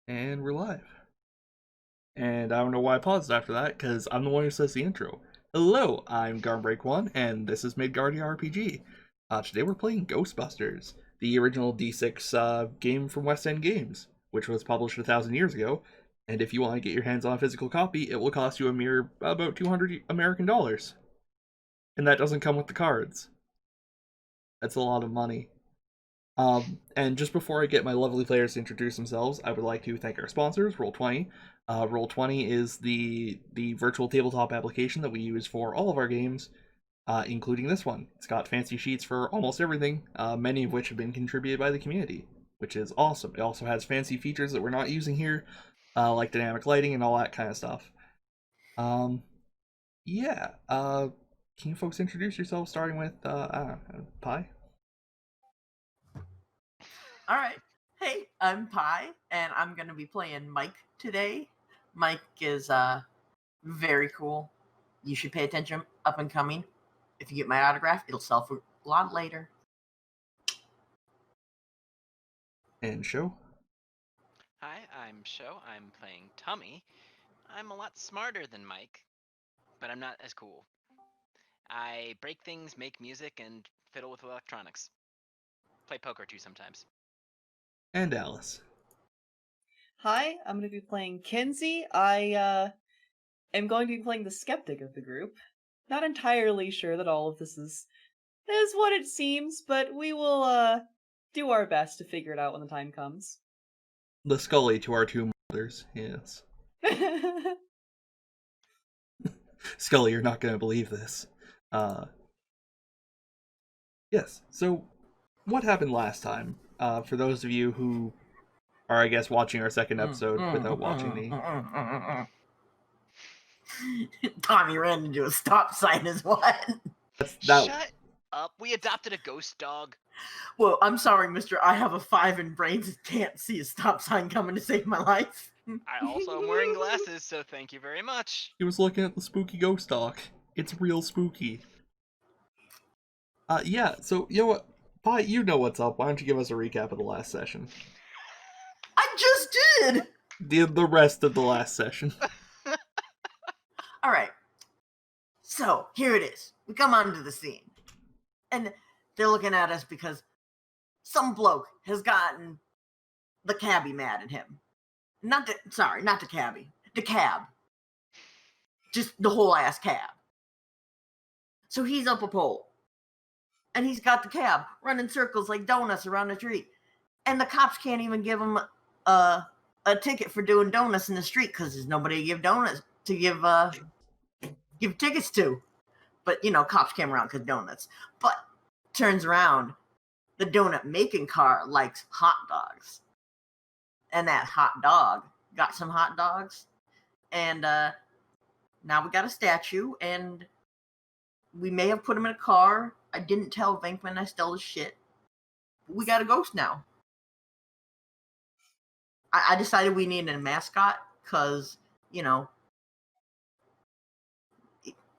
And we're live. And I don't know why I paused after that, because I'm the one who says the intro. Hello, I'm Garmbreak1, and this is Midgardia RPG. Today we're playing Ghostbusters, the original D6 game from West End Games, which was published 1,000 years ago. And if you want to get your hands on a physical copy, it will cost you a mere about 200 American dollars. And that doesn't come with the cards. That's a lot of money. And just before I get my lovely players to introduce themselves, I would like to thank our sponsors, Roll20. Roll20 is the virtual tabletop application that we use for all of our games, including this one. It's got fancy sheets for almost everything, many of which have been contributed by the community, which is awesome. It also has fancy features that we're not using here, like dynamic lighting and all that kind of stuff. Um, yeah. Can you folks introduce yourselves, starting with Pi? All right. Hey, I'm Pi, and I'm going to be playing Mike today. Mike is very cool. You should pay attention, up and coming. If you get my autograph, it'll sell for a lot later. And Show? Hi, I'm Sho. I'm playing Tommy. I'm a lot smarter than Mike, but I'm not as cool. I break things, make music, and fiddle with electronics. Play poker too sometimes. And Alice. Hi, I'm going to be playing Kinsey. I am going to be playing the skeptic of the group. Not entirely sure that all of this is what it seems, but we will do our best to figure it out when the time comes. The Scully to our two mothers, yes. Scully, you're not going to believe this. Yes, so what happened last time? For those of you who are, I guess, watching our second episode without watching the... Tommy ran into a stop sign is what? Shut up. We adopted a ghost dog. Well, I'm sorry, mister. I have a 5 in brains and can't see a stop sign coming to save my life. I also am wearing glasses, so thank you very much. He was looking at the spooky ghost dog. It's real spooky. Yeah, so, you know what? Pi, you know what's up. Why don't you give us a recap of the last session? I just did! The rest of the last session. All right. So, here it is. We come onto the scene. And they're looking at us because some bloke has gotten the cabbie mad at him. Not the cabbie. The cab. Just the whole ass cab. So he's up a pole. And he's got the cab running circles like donuts around the tree. And the cops can't even give him a ticket for doing donuts in the street because there's nobody to give donuts to give tickets to. But, you know, cops came around because donuts. But turns around, the donut making car likes hot dogs. And that hot dog got some hot dogs. And now we got a statue, and we may have put him in a car. I didn't tell Venkman I stole his shit. We got a ghost now. I decided we needed a mascot because, you know,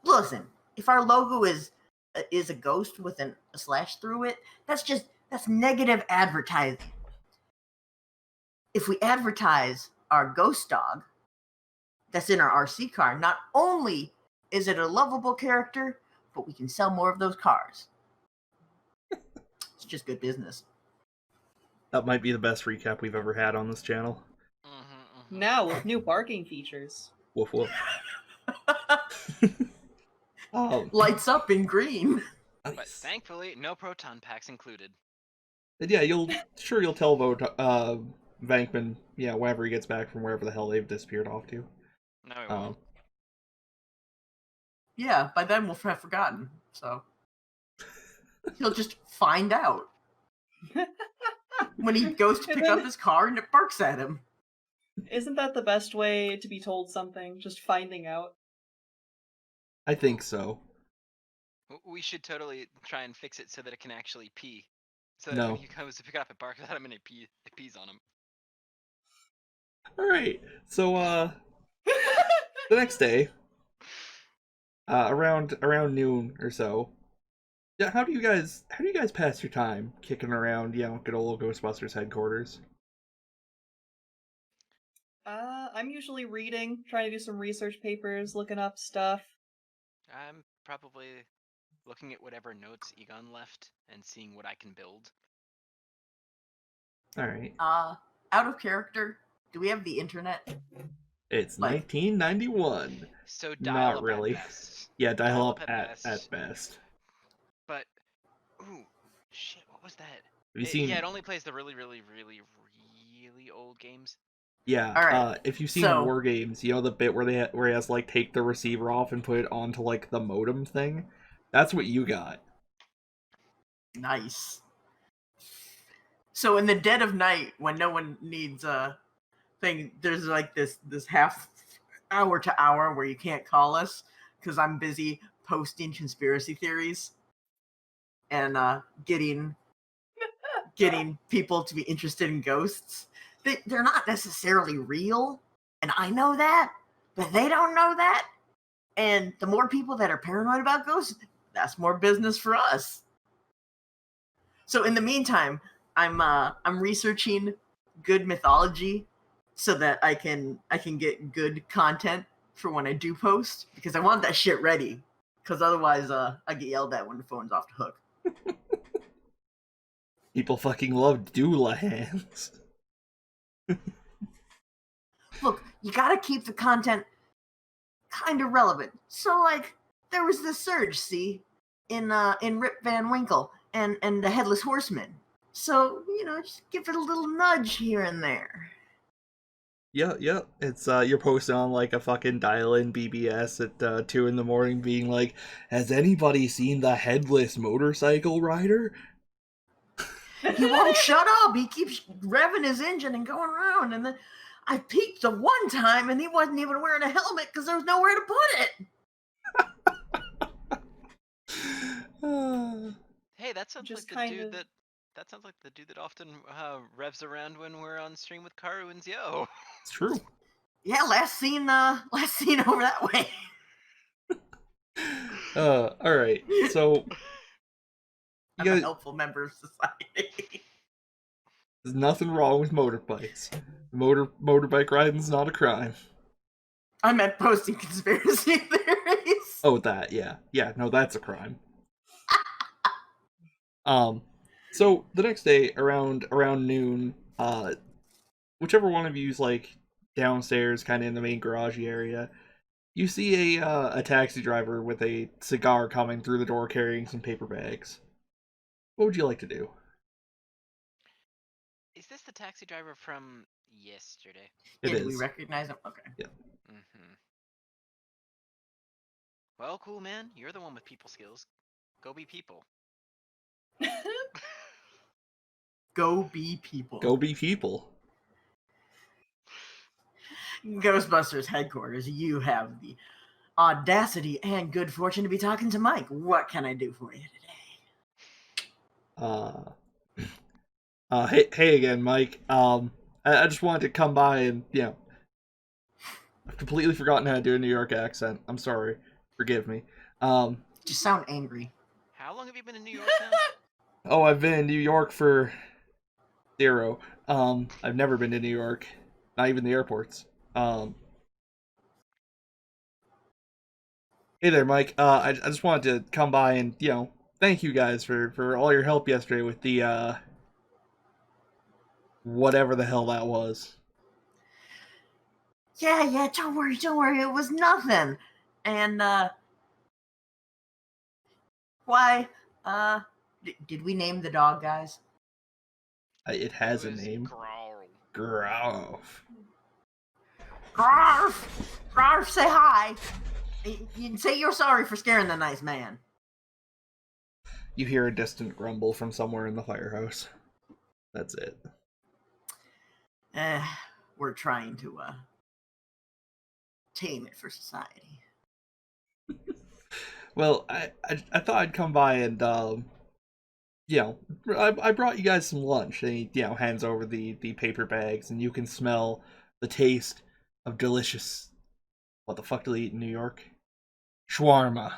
listen, if our logo is a ghost with a slash through it, that's negative advertising. If we advertise our ghost dog that's in our RC car, not only is it a lovable character, but we can sell more of those cars. It's just good business. That might be the best recap we've ever had on this channel. Now with new parking features. Woof woof. Lights up in green. Nice. But thankfully, no proton packs included. And yeah, you'll tell Vankman, yeah, whenever he gets back from wherever the hell they've disappeared off to. No, we won't. Yeah, by then we'll have forgotten, so he'll just find out when he goes to pick up his car and it barks at him. Isn't that the best way to be told something? Just finding out? I think so. We should totally try and fix it so that it can actually pee. So No. that when he comes to pick it up, it barks at him and it pees on him. Alright, so, the next day, around noon or so, yeah, how do you guys pass your time kicking around, you know, good old Ghostbusters headquarters? I'm usually reading, trying to do some research papers, looking up stuff. I'm probably looking at whatever notes Egon left and seeing what I can build. All right. Out of character, do we have the internet? It's Like- 1991. So Not dial up really. at best. Yeah, dial up at at best. best. But, ooh, shit, what was that? Have you seen? Yeah, it only plays the really, really, really, really old games. Yeah. All right. If you've seen So- War Games, you know the bit where where he has to like take the receiver off and put it onto like the modem thing. That's what you got. Nice. So in the dead of night, when no one needs a thing, there's like this half hour to hour where you can't call us because I'm busy posting conspiracy theories and getting people to be interested in ghosts. They're not necessarily real, and I know that, but they don't know that. And the more people that are paranoid about ghosts, that's more business for us. So in the meantime, I'm researching good mythology so that I can get good content for when I do post, because I want that shit ready, because otherwise I get yelled at when the phone's off the hook. People fucking love doula hands. Look, you gotta keep the content kind of relevant. So like there was this surge, see, in Rip Van Winkle and the Headless Horseman. So, just give it a little nudge here and there. Yeah. It's you're posting on like a fucking dial-in BBS at 2 a.m, being like, "Has anybody seen the headless motorcycle rider?" He won't shut up. He keeps revving his engine and going around. And then I peeked the one time and he wasn't even wearing a helmet because there was nowhere to put it. Hey, that sounds Just like the kind dude of- that sounds like the dude that often revs around when we're on stream with Karu and Zio. It's true. Yeah, last seen over that way. All right. So you I'm a guys, helpful member of society. there's nothing wrong with motorbikes. Motorbike riding's not a crime. I meant posting conspiracy theories. Oh, that, yeah. No, that's a crime. So the next day around noon, whichever one of you's like downstairs, kind of in the main garage area, you see a taxi driver with a cigar coming through the door carrying some paper bags. What would you like to do? Is this the taxi driver from yesterday? It Do we is. recognize him? Okay. Mm-hmm. Well, cool, man. You're the one with people skills. Go be people. Go be people. Go be people. Ghostbusters headquarters, you have the audacity and good fortune to be talking to Mike. What can I do for you today? Hey again, Mike. I just wanted to come by and, I've completely forgotten how to do a New York accent. I'm sorry. Forgive me. Just sound angry. How long have you been in New York now? Oh, I've been in New York for 0. I've never been to New York. Not even the airports. Hey there, Mike. I just wanted to come by and, thank you guys for all your help yesterday with the, whatever the hell that was. Yeah, don't worry. It was nothing. And, why, did we name the dog, guys? It has It a was name. Growl. Growf. Grarf, say hi. You say you're sorry for scaring the nice man. You hear a distant grumble from somewhere in the firehouse. That's it. We're trying to, tame it for society. Well, I thought I'd come by and, I brought you guys some lunch. And he, hands over the paper bags, and you can smell the taste of delicious. What the fuck do they eat in New York? Shawarma.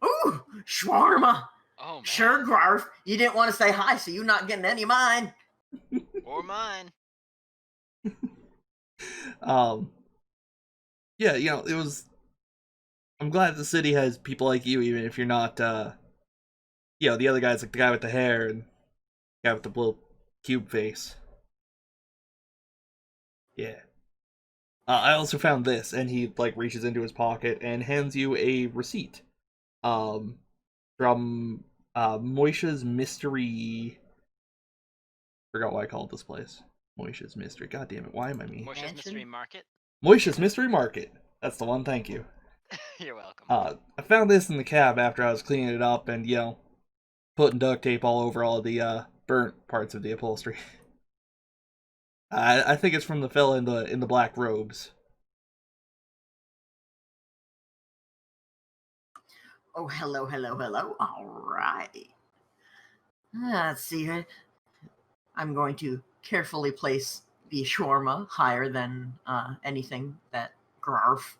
Ooh, shawarma. Oh man. Sure, Grarf. You didn't want to say hi, so you're not getting any of mine. Or mine. Yeah, it was. I'm glad the city has people like you, even if you're not. The other guy's like the guy with the hair and the guy with the little cube face. Yeah. I also found this, and he like reaches into his pocket and hands you a receipt. Um, from Moisha's Mystery. Forgot why I called this place. Moisha's Mystery. God damn it! Why am I me? Morsha's Mystery Mansion? Market. Moisha's Mystery Market. That's the one. Thank you. You're welcome. I found this in the cab after I was cleaning it up and putting duct tape all over all the burnt parts of the upholstery. I think it's from the fella in the black robes. Oh, hello, hello, hello. All right. Let's see here. I'm going to carefully place the shawarma higher than anything that Grarf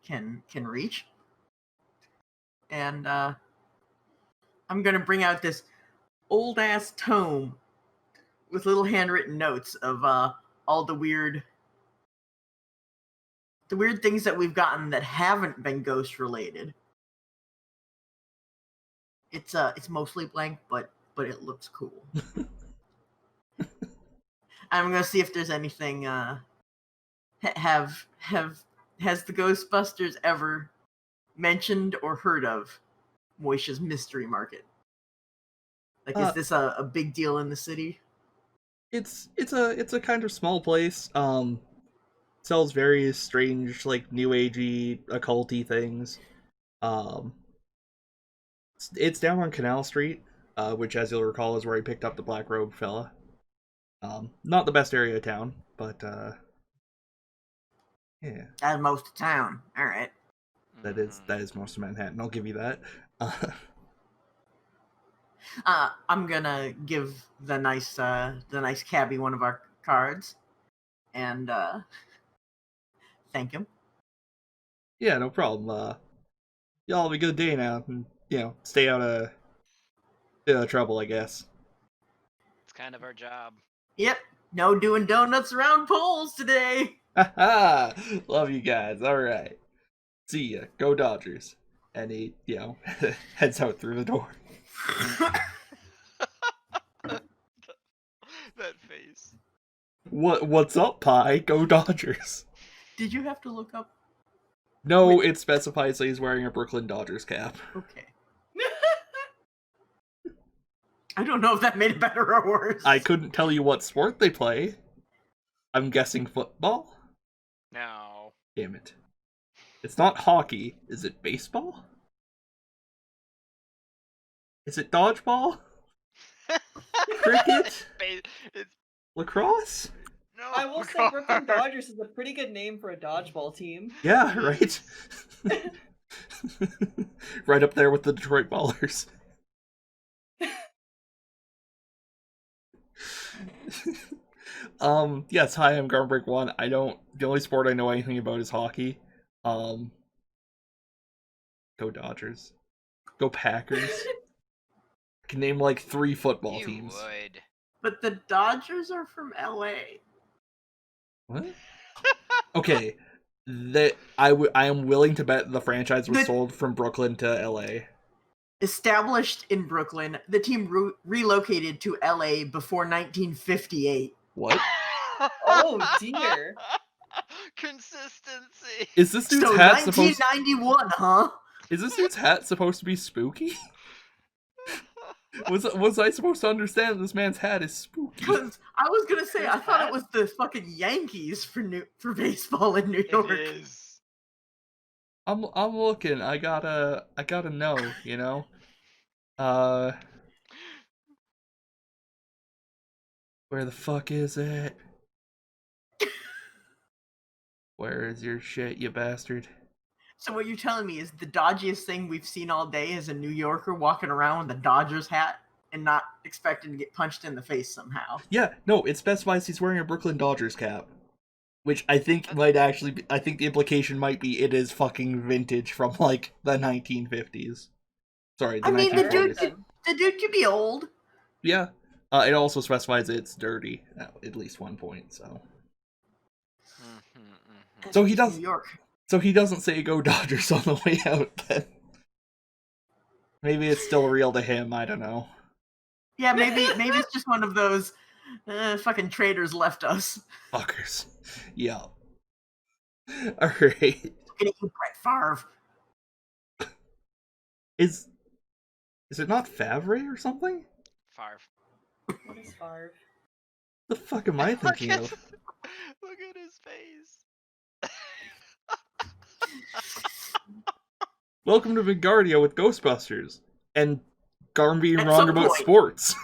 can reach. And I'm going to bring out this old ass tome with little handwritten notes of all the weird things that we've gotten that haven't been ghost related. It's mostly blank, but it looks cool. I'm gonna see if there's anything. Has the Ghostbusters ever mentioned or heard of Moisha's Mystery Market? Like, is this a big deal in the city? It's a kind of small place. Sells various strange like new agey occulty things. Um, it's down on Canal Street, which, as you'll recall, is where he picked up the black robe fella. Not the best area of town, but yeah, That's most of town. All right. that is most of Manhattan. I'll give you that. I'm gonna give the nice cabbie one of our cards, and thank him. Yeah, no problem. Y'all have a good day now, and stay out of trouble, I guess. It's kind of our job. Yep. No doing donuts around poles today. Haha! Love you guys. All right. See ya. Go Dodgers. And he, heads out through the door. That face. What's up, Pie? Go Dodgers. Did you have to look up? No, it specifies that he's wearing a Brooklyn Dodgers cap. Okay. I don't know if that made it better or worse. I couldn't tell you what sport they play. I'm guessing football? No. Damn it. It's not hockey. Is it baseball? Is it dodgeball? Cricket? It's Lacrosse? no. I will say Brooklyn Dodgers is a pretty good name for a dodgeball team. Yeah, right? Right up there with the Detroit Ballers. Yes, hi, I'm Garmbreak One. The only sport I know anything about is hockey. Go Dodgers. Go Packers. I can name like 3 football You teams. would. But the Dodgers are from LA. What? Okay, I am willing to bet the franchise was sold from Brooklyn to LA. Established in Brooklyn, the team relocated to LA before 1958. What? Oh dear. Consistency. Is this dude's So hat supposed? 1991, huh? Is this dude's hat supposed to be spooky? Was I supposed to understand this man's hat is spooky? Because I was gonna say I thought it was the fucking Yankees for baseball in New York. It is. I'm looking. I gotta know. Where the fuck is it? Where is your shit, you bastard? So what you're telling me is the dodgiest thing we've seen all day is a New Yorker walking around with a Dodgers hat and not expecting to get punched in the face somehow. Yeah, no, it specifies he's wearing a Brooklyn Dodgers cap. Which I think might actually be, I think the implication might be it is fucking vintage from like the 1950s. Sorry, the I mean, the 1940s. dude could be old. Yeah. It also specifies it's dirty at least 1 point. So It's so he New does. York. So he doesn't say "Go Dodgers" on the way out. Then maybe it's still real to him. I don't know. Yeah, maybe it's just one of those fucking traitors left us. Fuckers. Yeah. All right. Look at you, Brett Favre. Is it not Favre or something? Farv. What is Farv? The fuck am I thinking look, of? look at his face. Welcome to Midgardia with Ghostbusters and Garm being At wrong some about point. sports.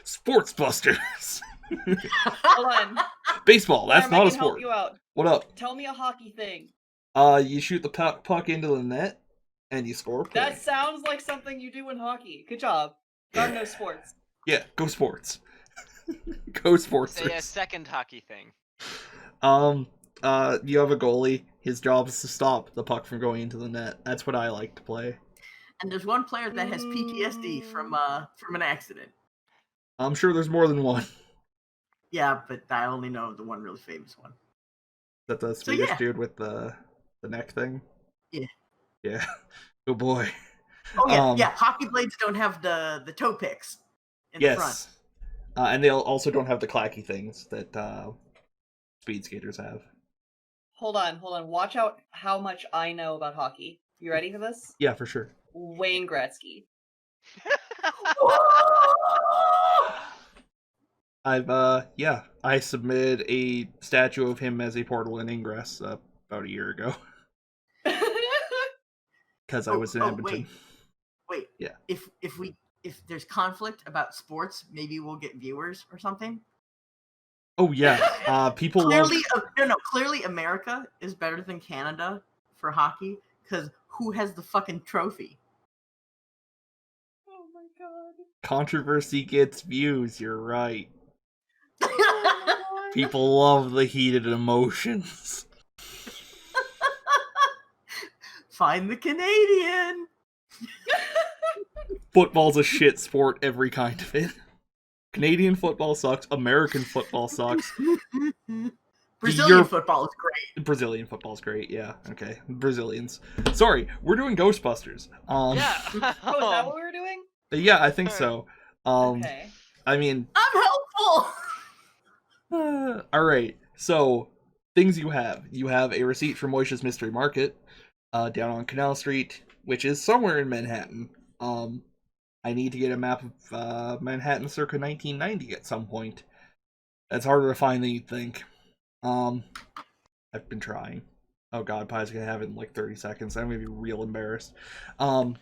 Sports Busters. Hold on. Baseball. That's Arm, I not a can help sport. you out. What up? Tell me a hockey thing. You shoot the puck into the net and you score a point. That sounds like something you do in hockey. Good job. Garm knows sports. Yeah, go sports. Go sports. Say a second hockey thing. You have a goalie. His job is to stop the puck from going into the net. That's what I like to play. And there's one player that has PTSD from an accident. I'm sure there's more than one. Yeah, but I only know the one really famous one. That the Swedish yeah. dude with the neck thing? Yeah. Yeah. Oh boy. Oh yeah, yeah. Hockey blades don't have the toe picks in the front. Yes. And they also don't have the clacky things that speed skaters have. Hold on. Watch out how much I know about hockey. You ready for this? Yeah, for sure. Wayne Gretzky. I submitted a statue of him as a portal in Ingress about a year ago. Because I was in Edmonton. Wait. Yeah. If there's conflict about sports, maybe we'll get viewers or something. Oh yeah. People clearly, love... clearly America is better than Canada for hockey, because who has the fucking trophy? Oh my god. Controversy gets views, you're right. People love the heated emotions. Find the Canadian. Football's a shit sport, every kind of it. Canadian football sucks. American football sucks. Brazilian football is great. Brazilian football's great, yeah. Okay. Brazilians. Sorry, we're doing Ghostbusters. Yeah. Oh, is that what we were doing? Yeah, I think so. Okay. I mean... I'm helpful! Alright, so, things you have. You have a receipt from Moisha's Mystery Market, down on Canal Street, which is somewhere in Manhattan. I need to get a map of Manhattan circa 1990 at some point. That's harder to find than you'd think. I've been trying. Oh god, Pi's gonna have it in like 30 seconds. I'm gonna be real embarrassed. And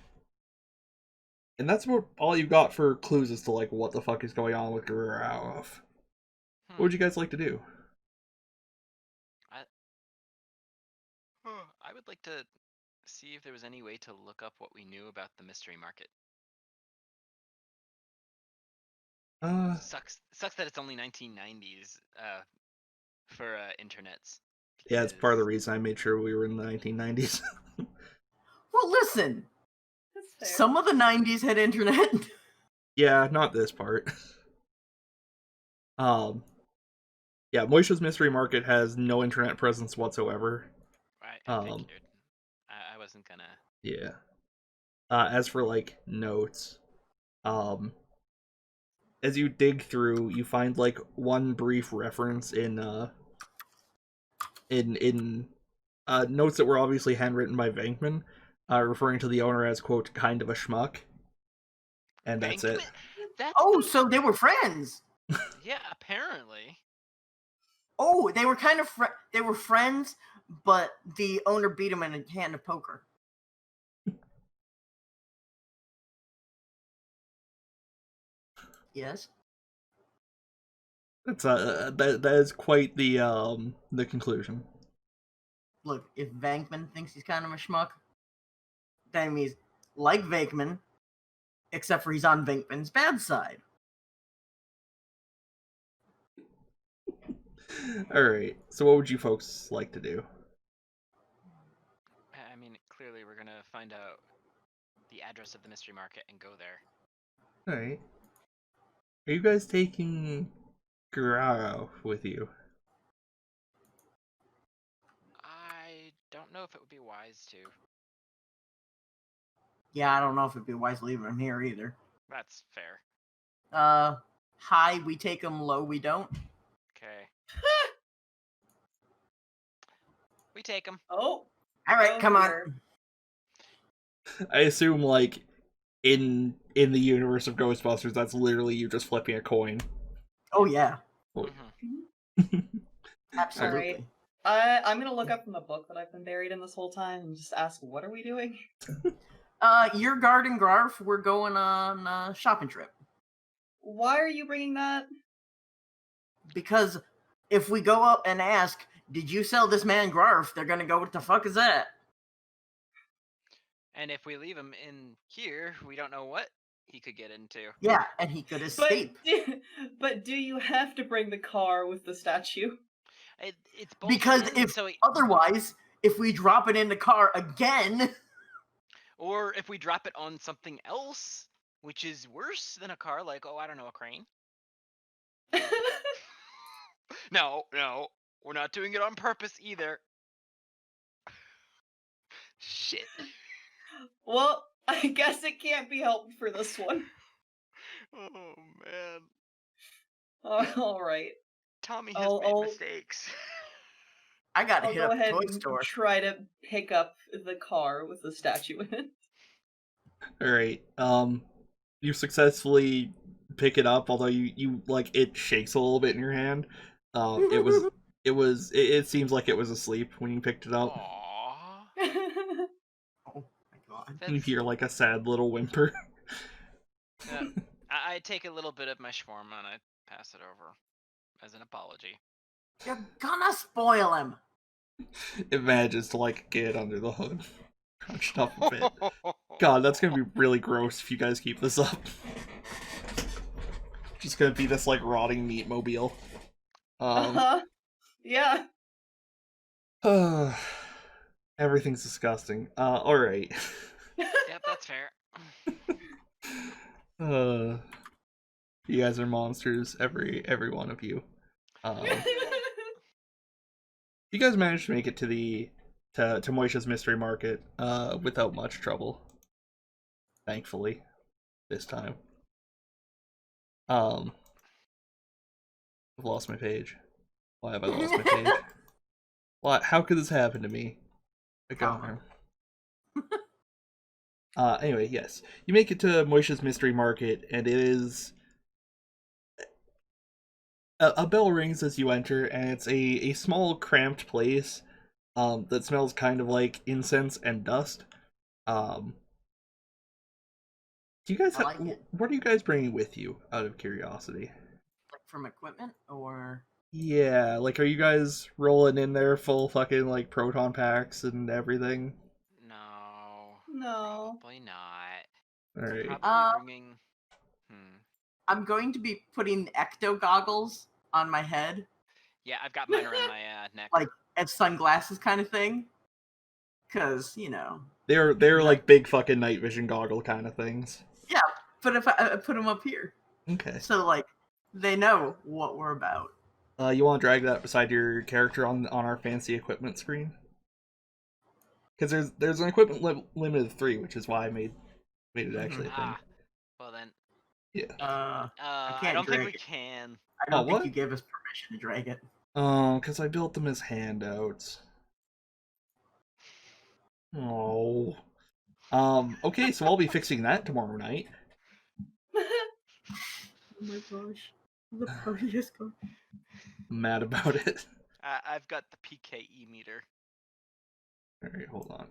that's about all you got for clues as to like what the fuck is going on with Guerrero. What would you guys like to do? I would like to see if there was any way to look up what we knew about the mystery market. Sucks that it's only 1990s for internets. Yeah, it's part of the reason I made sure we were in the 1990s. Well, listen. That's fair. Some of the 90s had internet. Yeah, not this part. Yeah, Moisha's Mystery Market has no internet presence whatsoever. I figured. I wasn't gonna. Yeah. As for like notes, as you dig through, you find like one brief reference in notes that were obviously handwritten by Venkman, referring to the owner as quote kind of a schmuck, and that's it. So they were friends. Yeah, apparently. Oh, they were kind of they were friends, but the owner beat him in a hand of poker. Yes. That's that is quite the conclusion. Look, if Venkman thinks he's kind of a schmuck, then he's like Venkman, except for he's on Venkman's bad side. Alright, so what would you folks like to do? I mean, clearly we're gonna find out the address of the mystery market and go there. Alright. Are you guys taking Gararo with you? I don't know if it would be wise to. Yeah, I don't know if it'd be wise leaving him here either. That's fair. High we take him, low we don't. Okay. We take him. Oh, All right, come on. dear. I assume, like, in the universe of Ghostbusters, that's literally you just flipping a coin. Oh yeah, Mm-hmm. absolutely. I'm gonna look up from the book that I've been buried in this whole time and just ask, what are we doing? Your Guard and Garf, we're going on a shopping trip. Why are you bringing that? Because if we go up and ask, did you sell this man Garf, they're gonna go, what the fuck is that? And if we leave him in here, we don't know what he could get into. Yeah, and he could escape. But do you have to bring the car with the statue? It's bolted Because in, if so otherwise, if we drop it in the car again, or if we drop it on something else, which is worse than a car, like, oh, I don't know, a crane. No, we're not doing it on purpose either. Shit. Well, I guess it can't be helped for this one. Oh man, All right. Tommy has I'll- made I'll- mistakes. I gotta I'll hit go up ahead the toy and store. try to pick up the car with the statue in it. Alright, you successfully pick it up, although you like, it shakes a little bit in your hand. It seems like it was asleep when you picked it up. Aww. Oh my god. And you hear, like, a sad little whimper. Yeah, I take a little bit of my shawarma and I pass it over as an apology. You're gonna spoil him. It manages to, like, get under the hood. Crunched up a bit. God, that's gonna be really gross if you guys keep this up. Just gonna be this, like, rotting meat mobile. Yeah. Everything's disgusting. Alright. Yep, that's fair. You guys are monsters, every one of you. You guys managed to make it to Moisha's Mystery Market without much trouble. Thankfully, this time. I've lost my page. Why have I lost my page? What? How could this happen to me? I got her. Anyway, yes. You make it to Moisha's Mystery Market, and it is... A bell rings as you enter, and it's a small, cramped place that smells kind of like incense and dust. Do you guys I like it. what are you guys bringing with you, out of curiosity? Like from equipment or Yeah, like, are you guys rolling in there full fucking, like, proton packs and everything? No. Probably not. Alright. Probably bringing. I'm going to be putting ecto goggles on my head. Yeah, I've got mine around my neck. Like as sunglasses kind of thing. Cause, you know. They're like big fucking night vision goggle kind of things. Yeah, but if I put them up here. Okay. So like they know what we're about. You want to drag that beside your character on our fancy equipment screen? Because there's an equipment limit of 3, which is why I made it actually a thing. Well then. Yeah. I don't think we can. I don't think what? you gave us permission to drag it. Oh, because I built them as handouts. Oh. Okay, so I'll be fixing that tomorrow night. Oh my gosh. The party is going. I'm mad about it. I've got the PKE meter. Alright, hold on.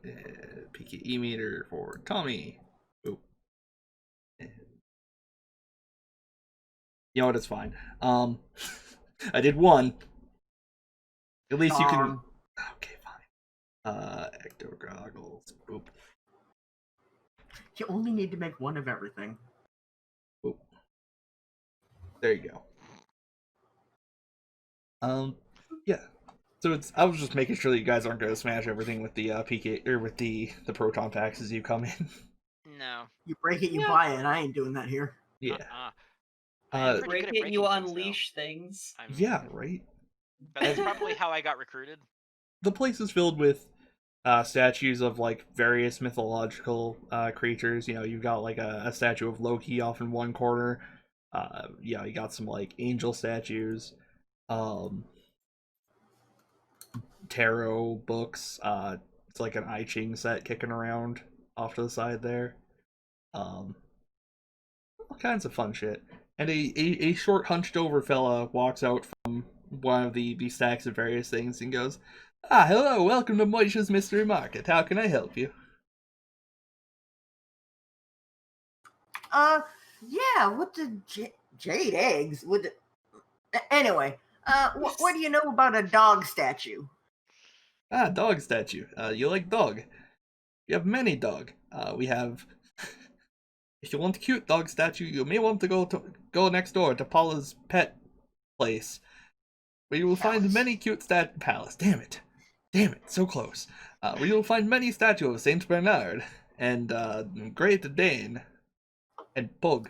PKE meter for Tommy. Oh. You know what, it's fine. I did 1. At least you can... Okay, fine. Ecto goggles. Boop. You only need to make 1 of everything. Boop. There you go. Yeah. So I was just making sure that you guys aren't going to smash everything with the PK or with the proton packs as you come in. No. You break it, you Yeah. buy it. I ain't doing that here. Yeah. I am Uh, pretty Break good at it, breaking you things, though. unleash things. I mean, yeah, right. that's probably how I got recruited. The place is filled with statues of like various mythological creatures. You know, you've got like a statue of Loki off in one corner. Yeah, you got some like angel statues, um, tarot books. It's like an I Ching set kicking around off to the side there. Um, all kinds of fun shit. And a short, hunched over fella walks out from one of the stacks of various things and goes, "Ah, hello, welcome to Moisha's Mystery Market. How can I help you?" Uh, yeah, what the jade eggs? Anyway, what do you know about a dog statue? Ah, dog statue. You like dog? We have many dog. We have. If you want a cute dog statue, you may want to go next door to Paula's pet place, where you will find Palace. many cute palace. Damn it, so close. Where you will find many statues of Saint Bernard and Great Dane and Pug.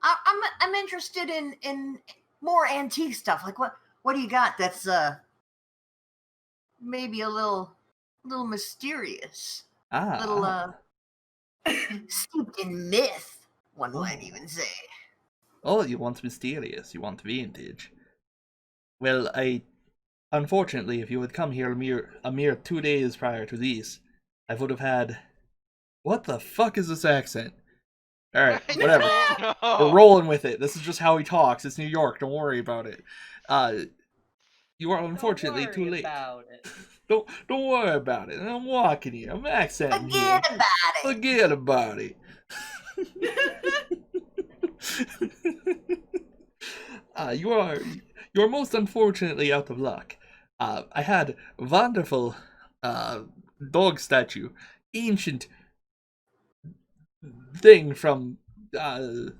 I'm interested in more antique stuff. Like what do you got that's maybe a little mysterious, little steeped in myth. One might even say. Oh, you want mysterious? You want vintage? Well, unfortunately, if you had come here a mere 2 days prior to these, I would have had. What the fuck is this accent? Alright, I whatever. don't know. We're rolling with it. This is just how he talks. It's New York. Don't worry about it. You are unfortunately Don't too worry late. about it. Don't worry about it. I'm walking here. I'm accenting here. Forget about it. Forget about it. You are most unfortunately out of luck. I had wonderful dog statue, ancient thing from where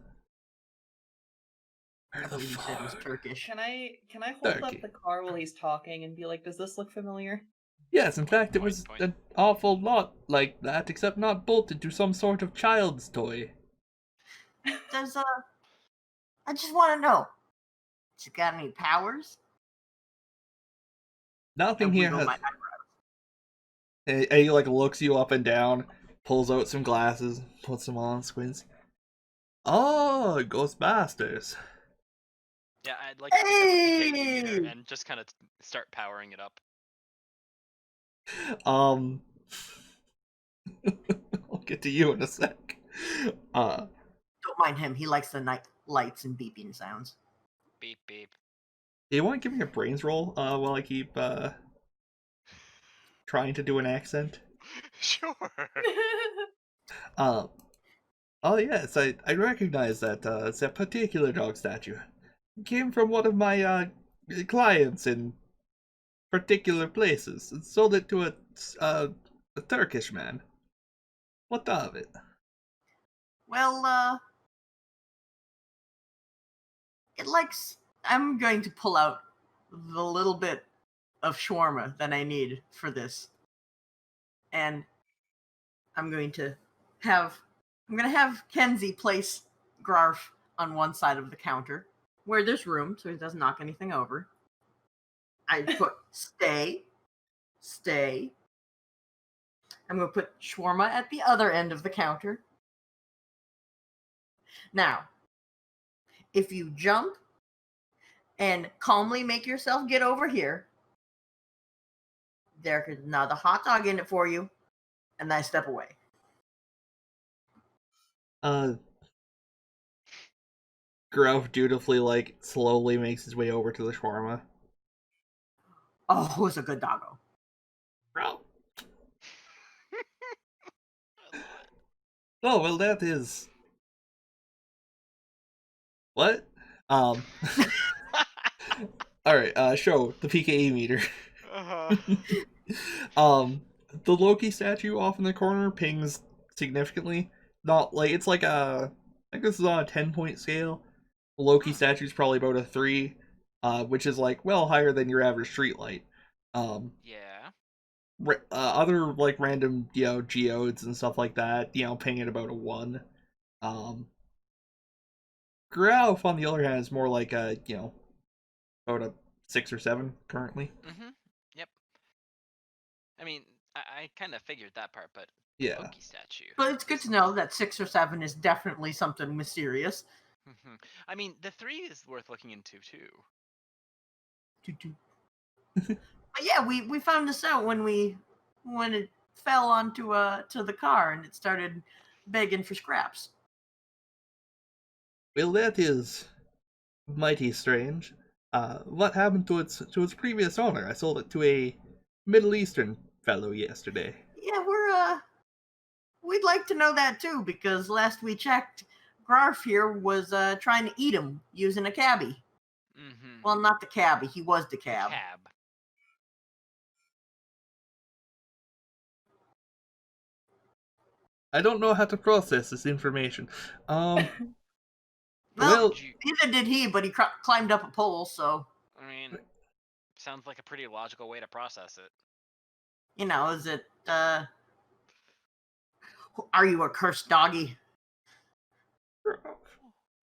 the He said it was fuck? Turkish. Can I hold Turkey. up the car while he's talking and be like, does this look familiar? Yes, in fact, it was Point. an awful lot like that, except not bolted to some sort of child's toy. Does I just want to know. Has it got any powers? Nothing I here wiggle has. my And he like looks you up and down, pulls out some glasses, puts them on, squints. Oh, Ghostbusters. Yeah, I'd like to pick up a PKE meter Hey! and just kind of start powering it up. Um, I'll get to you in a sec. Don't mind him. He likes the night lights and beeping sounds. Beep beep. Do you want to give me a brains roll while I keep trying to do an accent? Sure. Uh, oh yes, I recognize that. It's a particular dog statue. It came from one of my clients in particular places and sold it to a Turkish man. What of it? Well, it likes. I'm going to pull out the little bit of shawarma that I need for this, and I'm going to have. I'm going to have Kenzie place Grarf on one side of the counter where there's room, so he doesn't knock anything over. I put stay. I'm going to put shawarma at the other end of the counter. Now, if you jump and calmly make yourself get over here, there's another hot dog in it for you, and I step away. Gruff dutifully, like, slowly makes his way over to the shawarma. Oh, it's a good doggo. Bro. I love it. Oh, well, that is. What? Alright, show the PKE meter. Uh-huh. The Loki statue off in the corner pings significantly. Not like it's like I think this is on a 10-point scale. The Loki statue's probably about a 3, which is like well higher than your average streetlight. Yeah. Other like random geodes and stuff like that, ping at about a 1. Graf, on the other hand, is more like a, about a 6 or 7 currently. Mm-hmm. Yep. I mean, I kind of figured that part, but Yeah. Loki statue. But it's good to know that 6 or 7 is definitely something mysterious. I mean, the 3 is worth looking into too. But yeah, we found this out when it fell onto to the car and it started begging for scraps. Well, that is mighty strange. What happened to its previous owner? I sold it to a Middle Eastern fellow yesterday. Yeah, we'd like to know that too because last we checked, Grarf here was trying to eat him using a cabbie. Mm-hmm. Well, not the cabbie. He was the The cab. cab. I don't know how to process this information. Well, Well, neither did he, but he climbed up a pole, so I mean, sounds like a pretty logical way to process it. is it? Are you a cursed doggy?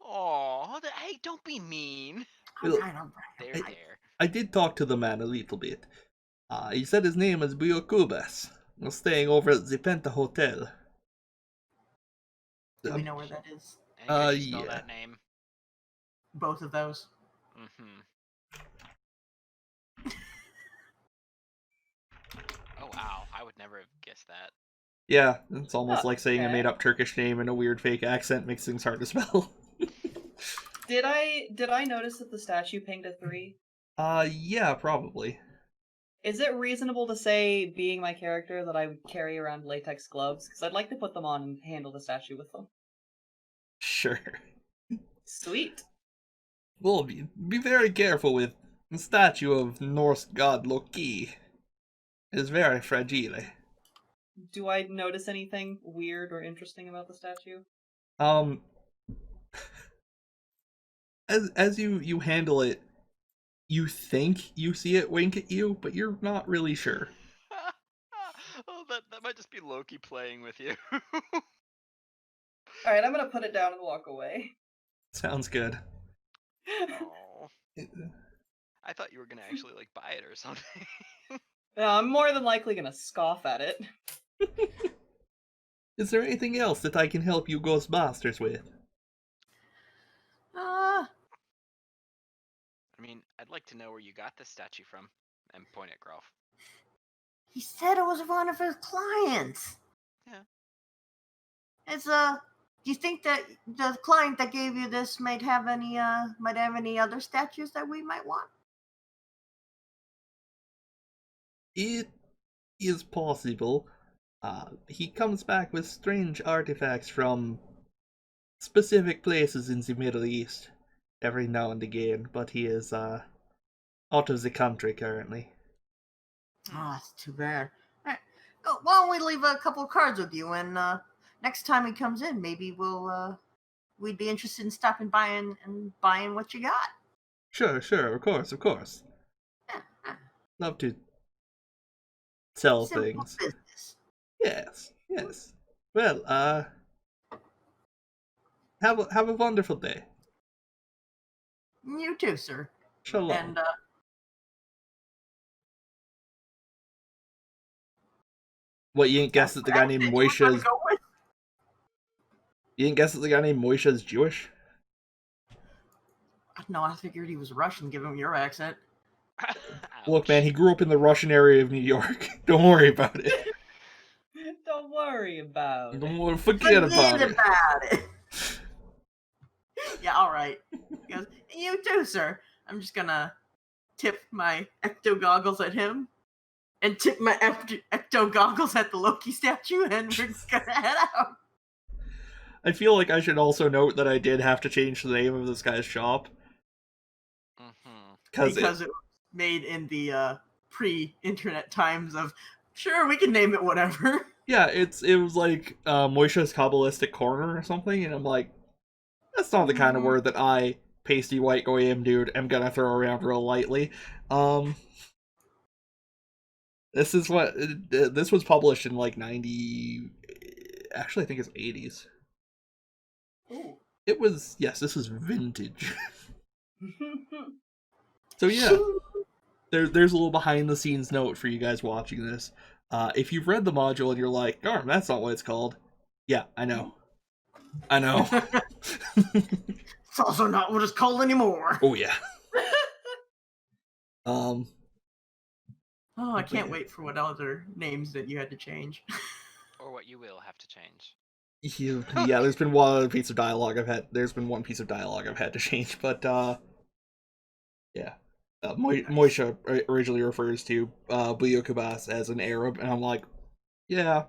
Oh, hey, don't be mean. Well, I'm right. There. I did talk to the man a little bit. He said his name is Biokubas. Was staying over at the Penta Hotel. Do we know where that is? And how do you spell Yeah. that name? Both of those. Mm-hmm. Oh wow, I would never have guessed that. Yeah, it's almost like saying a Okay. made-up Turkish name in a weird fake accent makes things hard to spell. Did I notice that the statue pinged a 3? Yeah, probably. Is it reasonable to say, being my character, that I would carry around latex gloves? Because I'd like to put them on and handle the statue with them. Sure. Sweet. Well, be very careful with the statue of Norse god Loki. It is very fragile. Do I notice anything weird or interesting about the statue? Um, as you handle it, you think you see it wink at you, but you're not really sure. Oh, that might just be Loki playing with you. Alright, I'm gonna put it down and walk away. Sounds good. Oh, I thought you were gonna actually like buy it or something. I'm more than likely gonna scoff at it. Is there anything else that I can help you Ghostbusters with? I mean, I'd like to know where you got this statue from, and point at Groff. He said it was one of his clients. Yeah. It's Do you think that the client that gave you this might have any other statues that we might want? It is possible. He comes back with strange artifacts from specific places in the Middle East every now and again, but he is out of the country currently. Oh, that's too bad. All right. Oh, why don't we leave a couple of cards with you, and next time he comes in, maybe we'd be interested in stopping by and buying what you got. Sure, of course. Yeah. Love to sell Simple things. business. Yes. Well, have a wonderful day. You too, sir. Shalom. And What, you didn't guess that the guy named Moisha is... You didn't guess that the guy named Moisha is Jewish? No, I figured he was Russian, given your accent. Look, man, he grew up in the Russian area of New York. Don't worry about it. Don't worry about it. Forget about it. Yeah, all right. He goes, you too, sir. I'm just gonna tip my ecto goggles at him and tip my ecto goggles at the Loki statue, and we're just gonna head out. I feel like I should also note that I did have to change the name of this guy's shop. Because it was made in the pre-internet times of, sure, we can name it whatever. Yeah, it was like Moisha's Kabbalistic Corner or something, and I'm like, that's not the kind of word that I, pasty white goyim dude, am gonna throw around real lightly. This was published in like 90... Actually, I think it's 80s. Ooh. It was, yes, this is vintage. So yeah, there's a little behind the scenes note for you guys watching this. If you've read the module and you're like, darn, that's not what it's called. Yeah, I know. I know. It's also not what it's called anymore. Oh yeah. Oh, I But can't yeah. wait for what other names that you had to change. Or what you will have to change. Yeah, there's been one piece of dialogue I've had. There's been one piece of dialogue I've had to change, but yeah. Moisha originally refers to Buyokubas as an Arab, and I'm like, yeah,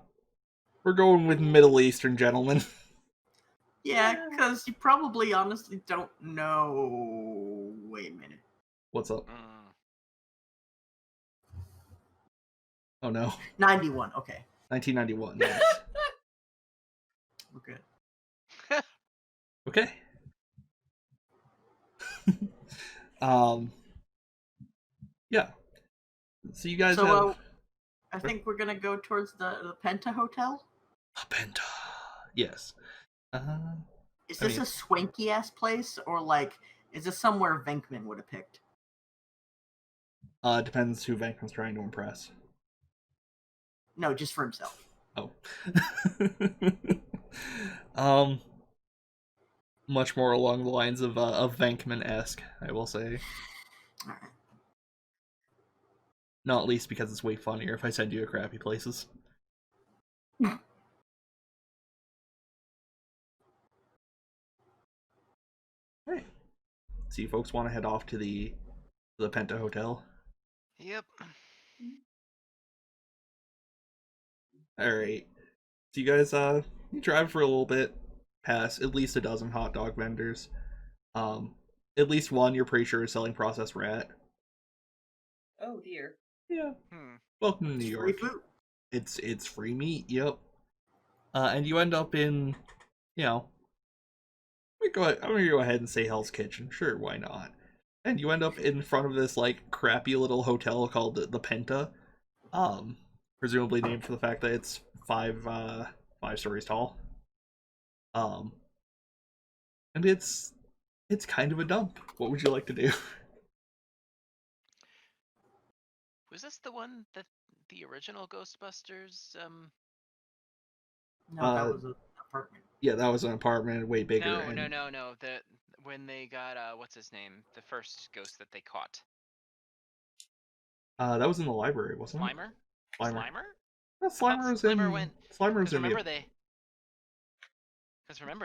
we're going with Middle Eastern gentlemen. Yeah, because you probably honestly don't know. Wait a minute. What's up? Mm. Oh no. 91. Okay, 1991, yes. we're good. Okay. Yeah. So you guys So, have I think we're gonna go towards the Penta Hotel. a Penta. Yes. Is I this mean- a swanky ass place, or like, is this somewhere Venkman would have picked? Depends who Venkman's trying to impress. No, just for himself. Oh. um, much more along the lines of Venkman-esque, I will say. All right. Not least because it's way funnier if I send you to crappy places. Hey. So you folks want to head off to the Penta Hotel? Yep. Alright. So you guys you drive for a little bit, past at least a dozen hot dog vendors. At least one you're pretty sure is selling processed rat. Oh dear. Yeah. Hmm. Welcome to New Free York. food. It's free meat, yep. And you end up in, you know, I'm gonna go ahead and say Hell's Kitchen. Sure, why not? And you end up in front of this like crappy little hotel called the Penta. Presumably named for the fact that it's five stories tall. And it's kind of a dump. What would you like to do? Was this the one that the original Ghostbusters? No, that was an apartment. Yeah, that was an apartment, way bigger. No, and... no. The when they got what's his name? The first ghost that they caught. That was in the library, wasn't it? Slimer? Slimer. Slimer? No, Slimer was in. Slimer went. Slimer was Because in remember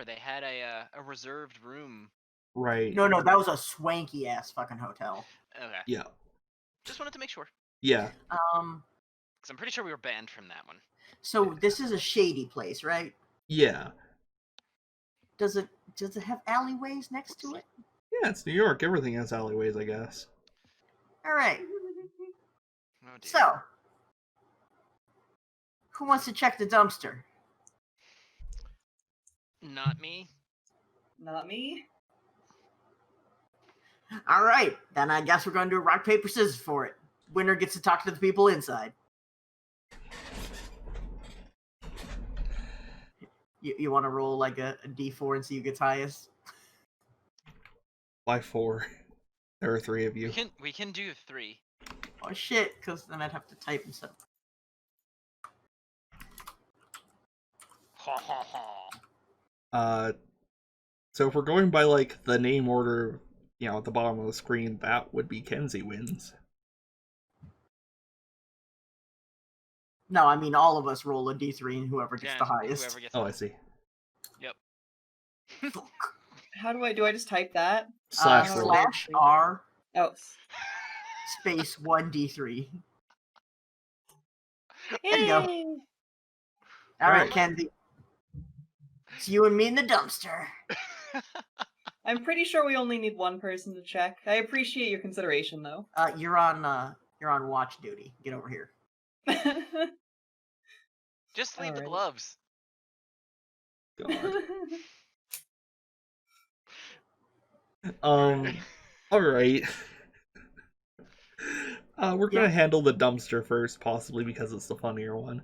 the. they had a reserved room. Right. No, that was a swanky ass fucking hotel. Okay. Yeah. Just wanted to make sure. Yeah. Because I'm pretty sure we were banned from that one. So this is a shady place, right? Yeah. Does it have alleyways next to it? Yeah, it's New York. Everything has alleyways, I guess. All right. Oh dear. So, who wants to check the dumpster? Not me. Not me. All right, then I guess we're going to do rock paper scissors for it. Winner gets to talk to the people inside. You want to roll like a D4 and see who gets highest? Why 4? There are 3 of you. We can do 3. Oh shit, because then I'd have to type and stuff. Ha ha ha. So if we're going by like the name order, you know, at the bottom of the screen, that would be Kenzie wins. No, I mean all of us roll a D3 and whoever gets Yeah, the highest. Whoever gets. Oh, I see. Yep. How do I just type that? Slash roll. Slash R Oh. space 1D3. There you go. All right, Alright. Kenzie. It's you and me in the dumpster. I'm pretty sure we only need one person to check. I appreciate your consideration, though. You're on watch duty. Get over here. Just leave the Alright. gloves. God. Alright. We're gonna handle the dumpster first, possibly because it's the funnier one.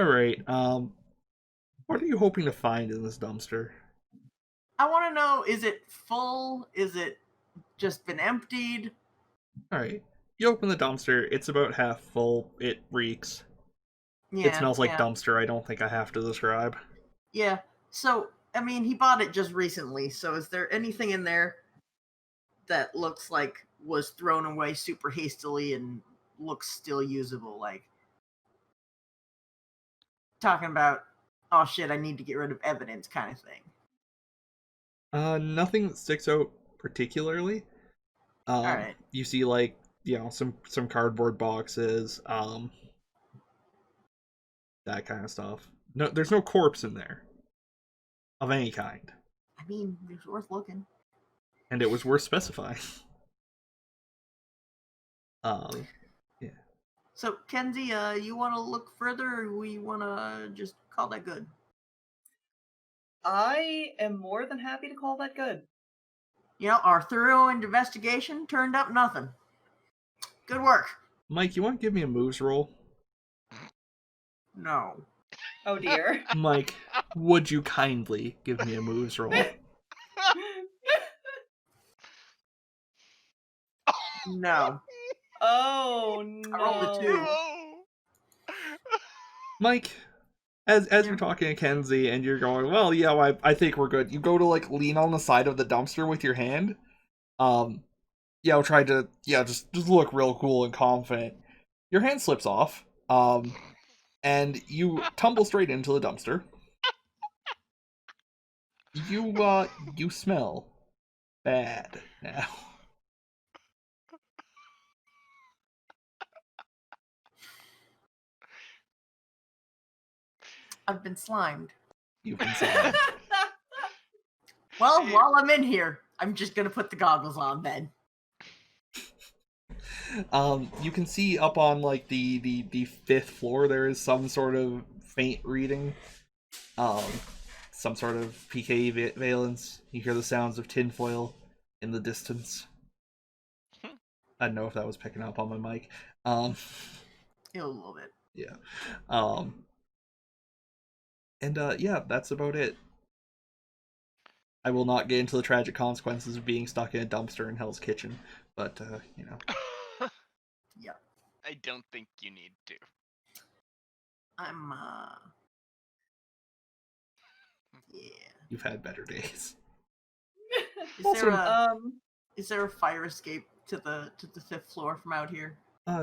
Alright, What are you hoping to find in this dumpster? I want to know, is it full? Is it just been emptied? Alright. You open the dumpster, it's about half full. It reeks. It Yeah, smells like yeah, dumpster, I don't think I have to describe. yeah. So, I mean, he bought it just recently. So, is there anything in there that looks like was thrown away super hastily and looks still usable? Like, talking about, oh shit, I need to get rid of evidence kind of thing. Nothing that sticks out particularly. All right. You see like, some cardboard boxes, that kind of stuff. No, there's no corpse in there of any kind, I mean, it's worth looking. and it was worth specifying. Um, yeah. So, Kenzie, you want to look further, or we want to just call that good? I am more than happy to call that good. You know, our thorough investigation turned up nothing. Good work. Mike, you want to give me a moves roll? No. Oh dear. Mike, would you kindly give me a moves roll? No. Oh I rolled a no. 2. No. Mike, as Yeah. you're talking to Kenzie and you're going, well, yeah, I think we're good. You go to like lean on the side of the dumpster with your hand. Try to just look real cool and confident. Your hand slips off. And you tumble straight into the dumpster. You smell bad now. I've been slimed. You've been slimed. Well, while I'm in here, I'm just gonna put the goggles on then. You can see up on like the fifth floor there is some sort of faint reading. Some sort of PK valence. You hear the sounds of tinfoil in the distance. I don't know if that was picking up on my mic. A little bit. Yeah. That's about it. I will not get into the tragic consequences of being stuck in a dumpster in Hell's Kitchen, but Yeah. I don't think you need to. I'm yeah. you've had better days. Is there a fire escape to the 5th floor from out here?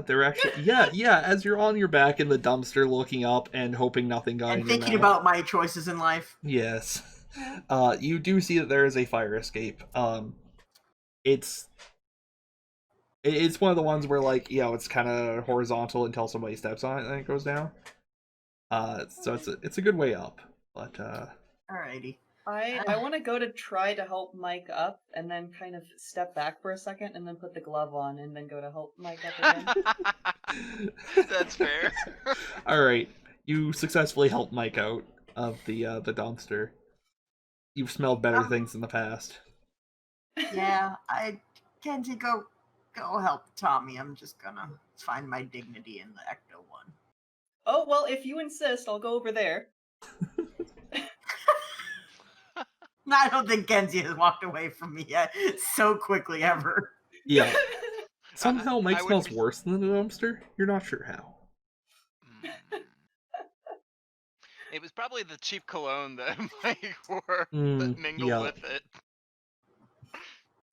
They're actually yeah. As you're on your back in the dumpster, looking up and hoping nothing got in And your thinking mouth. about my choices in life. Yes. You do see that there is a fire escape. It's one of the ones where like it's kind of horizontal until somebody steps on it and then it goes down. So it's a good way up, but Alrighty. I want to go to try to help Mike up and then kind of step back for a second and then put the glove on and then go to help Mike up again. That's fair. All right, you successfully helped Mike out of the dumpster. You've smelled better things in the past. Yeah, Kenzie, go help Tommy. I'm just gonna find my dignity in the Ecto one. Oh, well, if you insist, I'll go over there. I don't think Kenzie has walked away from me yet so quickly ever. Yeah. Somehow Mike I smells wouldn't be- worse than the dumpster. You're not sure how. It was probably the cheap cologne that Mike wore Mm, that mingled yeah. with it.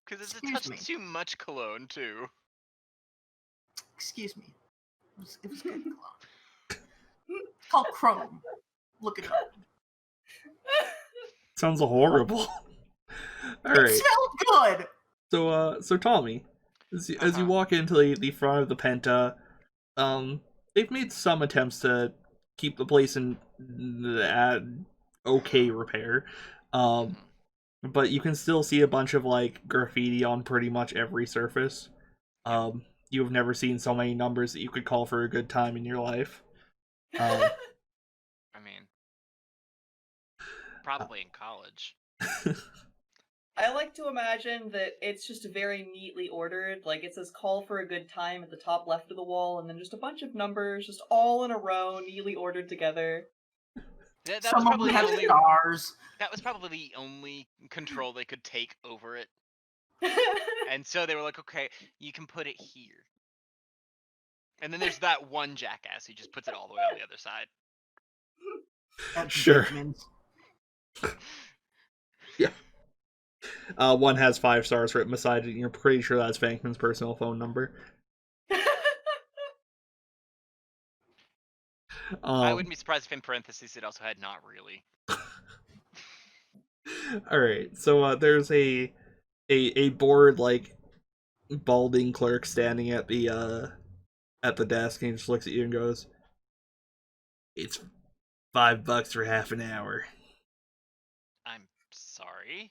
Because it's a Excuse touch me. too much cologne, too. Excuse me. It was good cologne. It's called Chrome. Look it up. Sounds horrible. All It right. smelled good. So Tommy, as you Uh-huh. walk into the front of the Penta, they've made some attempts to keep the place in okay repair, but you can still see a bunch of like graffiti on pretty much every surface. You've never seen so many numbers that you could call for a good time in your life. I mean, probably in college. I like to imagine that it's just very neatly ordered. Like, it says call for a good time at the top left of the wall, and then just a bunch of numbers just all in a row, neatly ordered together. That was Some of them probably the have only. stars. That was probably the only control they could take over it, and so they were like, "Okay, you can put it here." And then there's that one jackass who just puts it all the way on the other side. That's Sure. Dickmans. Yeah. One has 5 stars written beside it, and you're pretty sure that's Bankman's personal phone number. I wouldn't be surprised if in parentheses it also had "not really." All right, so there's a bored, like, balding clerk standing at the desk, and he just looks at you and goes, "It's $5 for half an hour." I'm sorry.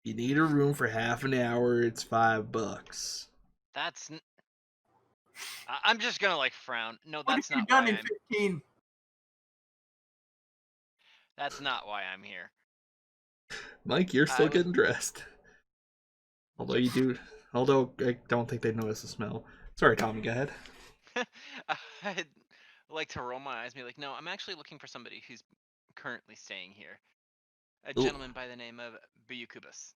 You need a room for half an hour. It's $5. That's. I'm just gonna like frown. No, What that's have you not done why in I'm. 15? That's not why I'm here. Mike, you're still would- getting dressed. Although you do, although I don't think they'd notice the smell. Sorry, Tommy. Go ahead. I'd like to roll my eyes and be like, no, I'm actually looking for somebody who's currently staying here. A Ooh. gentleman by the name of Buyukubus.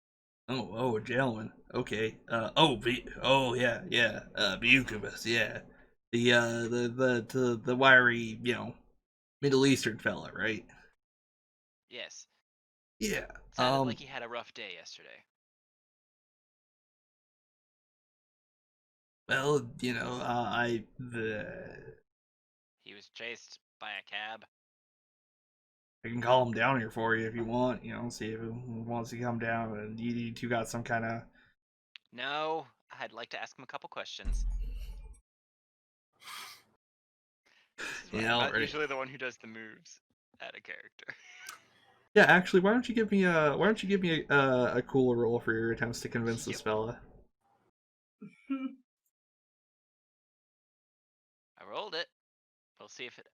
Oh, a gentleman. Okay. Yeah. Beucubus, yeah. The wiry, Middle Eastern fella, right? Yes. Yeah. Sounded like he had a rough day yesterday. Well, He was chased by a cab. I can call him down here for you if you want. See if he wants to come down, and you two got some kind of. No, I'd like to ask him a couple questions. Yeah, I'm not right. usually the one who does the moves at a character. Yeah, actually, why don't you give me a cool roll for your attempts to convince this fella? I rolled it. We'll see if it.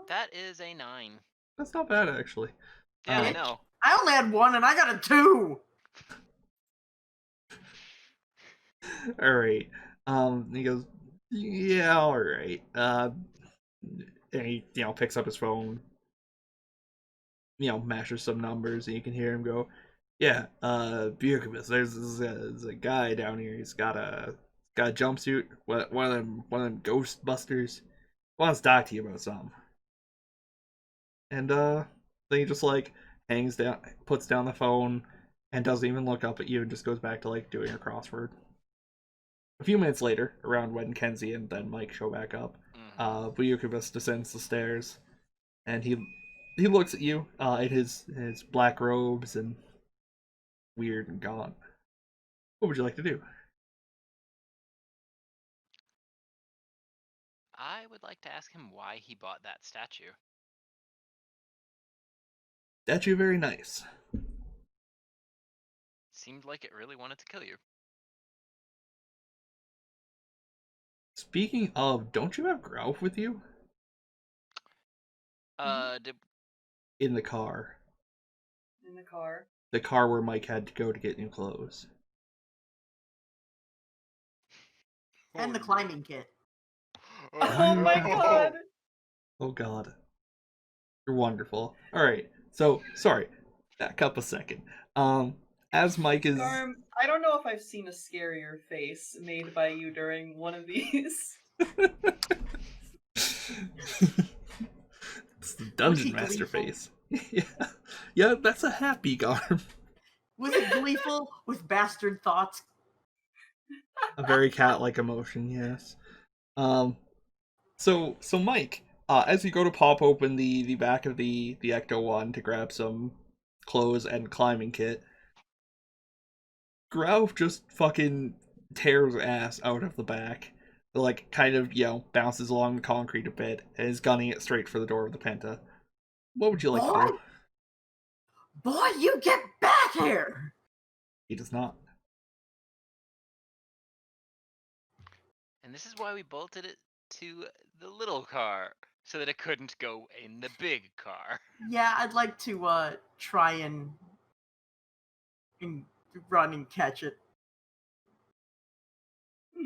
That is a 9. That's not bad, actually. Yeah, I know. I only had 1 and I got a 2. All right. He goes, yeah, all right. And he, picks up his phone, mashes some numbers, and you can hear him go, yeah, Beucubus, there's a guy down here. He's got a jumpsuit, one of them Ghostbusters. Wants to talk to you about something. And then he just like hangs down, puts down the phone, and doesn't even look up at you, and just goes back to like doing her crossword. A few minutes later, around when Kenzie and then Mike show back up, Buyukubus descends the stairs, and he looks at you in his black robes and weird and gaunt. What would you like to do? I would like to ask him why he bought that statue. Statue very nice. Seemed like it really wanted to kill you. Speaking of, don't you have Grauf with you? Did In the car. In the car. The car where Mike had to go to get new clothes. And the climbing kit. Oh my god! Oh god. You're wonderful. Alright, so, sorry. Back up a second. As Mike is... Garm, I don't know if I've seen a scarier face made by you during one of these. It's the Dungeon Master face. Yeah, that's a happy Garm. Was it gleeful with bastard thoughts? A very cat-like emotion, yes. So Mike, as you go to pop open the back of the Ecto One to grab some clothes and climbing kit, Grauf just fucking tears ass out of the back. Like, kind of, bounces along the concrete a bit and is gunning it straight for the door of the Penta. What would you like to do? Boy, you get back here! He does not. And this is why we bolted it to the little car, so that it couldn't go in the big car. Yeah, I'd like to try and run and catch it.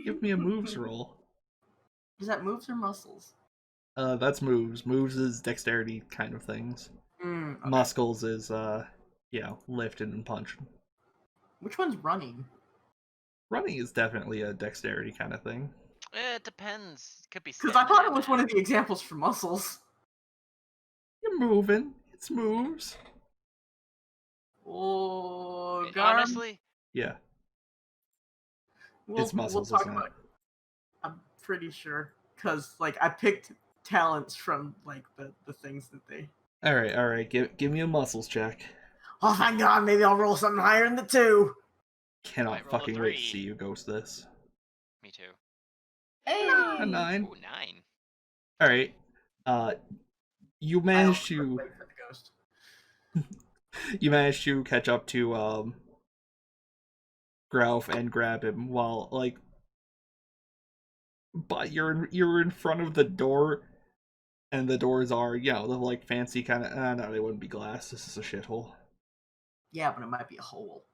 Give me a moves roll. Is that moves or muscles? That's moves. Moves is dexterity kind of things. Okay. Muscles is lifting and punching. Which one's running? Running is definitely a dexterity kind of thing. It depends. Could be Because I thought it stamina, was one of the examples for muscles. You're moving. It's moves. Oh, man. Garm. Honestly, Yeah, We'll it's muscles, talk isn't about it? I'm pretty sure. Because, I picked talents from, the things that they... All right. Give me a muscles check. Oh, thank God, maybe I'll roll something higher than the 2. Cannot Might roll a fucking wait to 3. see you ghost this. me too. A Hey! 9. Ooh, 9. All right. You I managed also to wait for the ghost. catch up to Growf and grab him while but you're in front of the door, and the doors are the fancy kind of. No, they wouldn't be glass. This is a shithole. Yeah, but it might be a hole.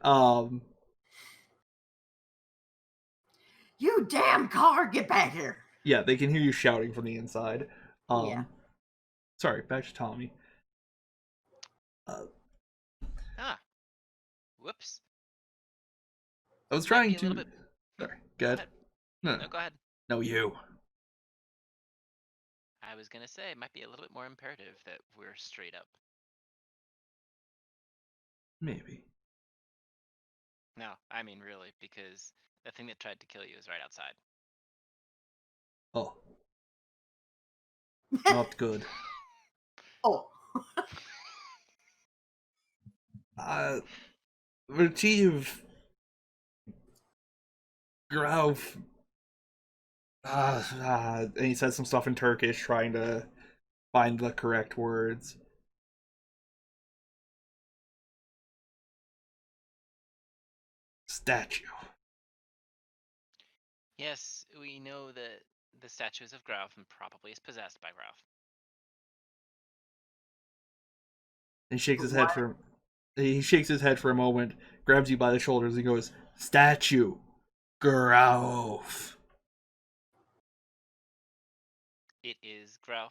Um, You damn car, get back here! yeah, they can hear you shouting from the inside. Yeah. Sorry, back to Tommy. Ah. Whoops. I was Might trying be a little to. bit. Sorry, Go good. ahead. No, No, go ahead. no, you. I was gonna say it might be a little bit more imperative that we're straight up. Maybe. No, I mean really, because the thing that tried to kill you is right outside. Oh, not good. Oh. Retrieve Grauf. And he says some stuff in Turkish, trying to find the correct words. Statue. Yes, we know that the statue is of Grauf and probably is possessed by Grauf. And shakes But his head why- for. He shakes his head for a moment, grabs you by the shoulders, and goes, "Statue, Grauf." It is Grauf.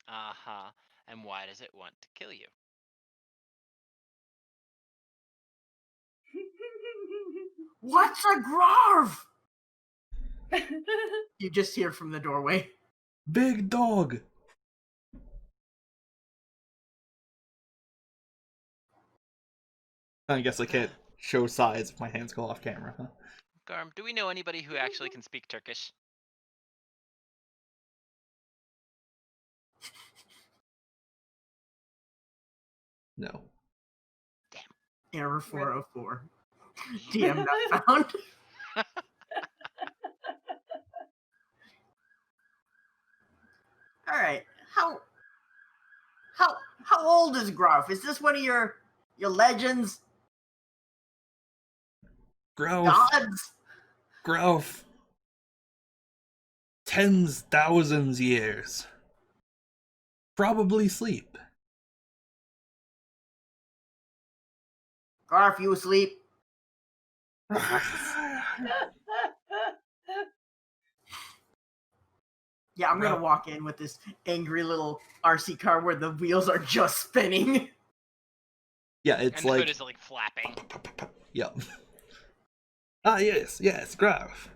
Uh-huh. And why does it want to kill you? What's a Grarv? You just hear from the doorway. Big dog. I guess I can't show size if my hands go off camera, huh? Garm, do we know anybody who actually can speak Turkish? No. Error 404. DM not found. All right. How old is Grarf? Is this one of your legends? Grauf. Gods? Grauf. Tens thousands years. Probably sleep. Grarf, you asleep? Yeah, I'm gonna walk in with this angry little RC car where the wheels are just spinning. Yeah, it's And the hood is like flapping. Yep. Ah, yes, Grauf.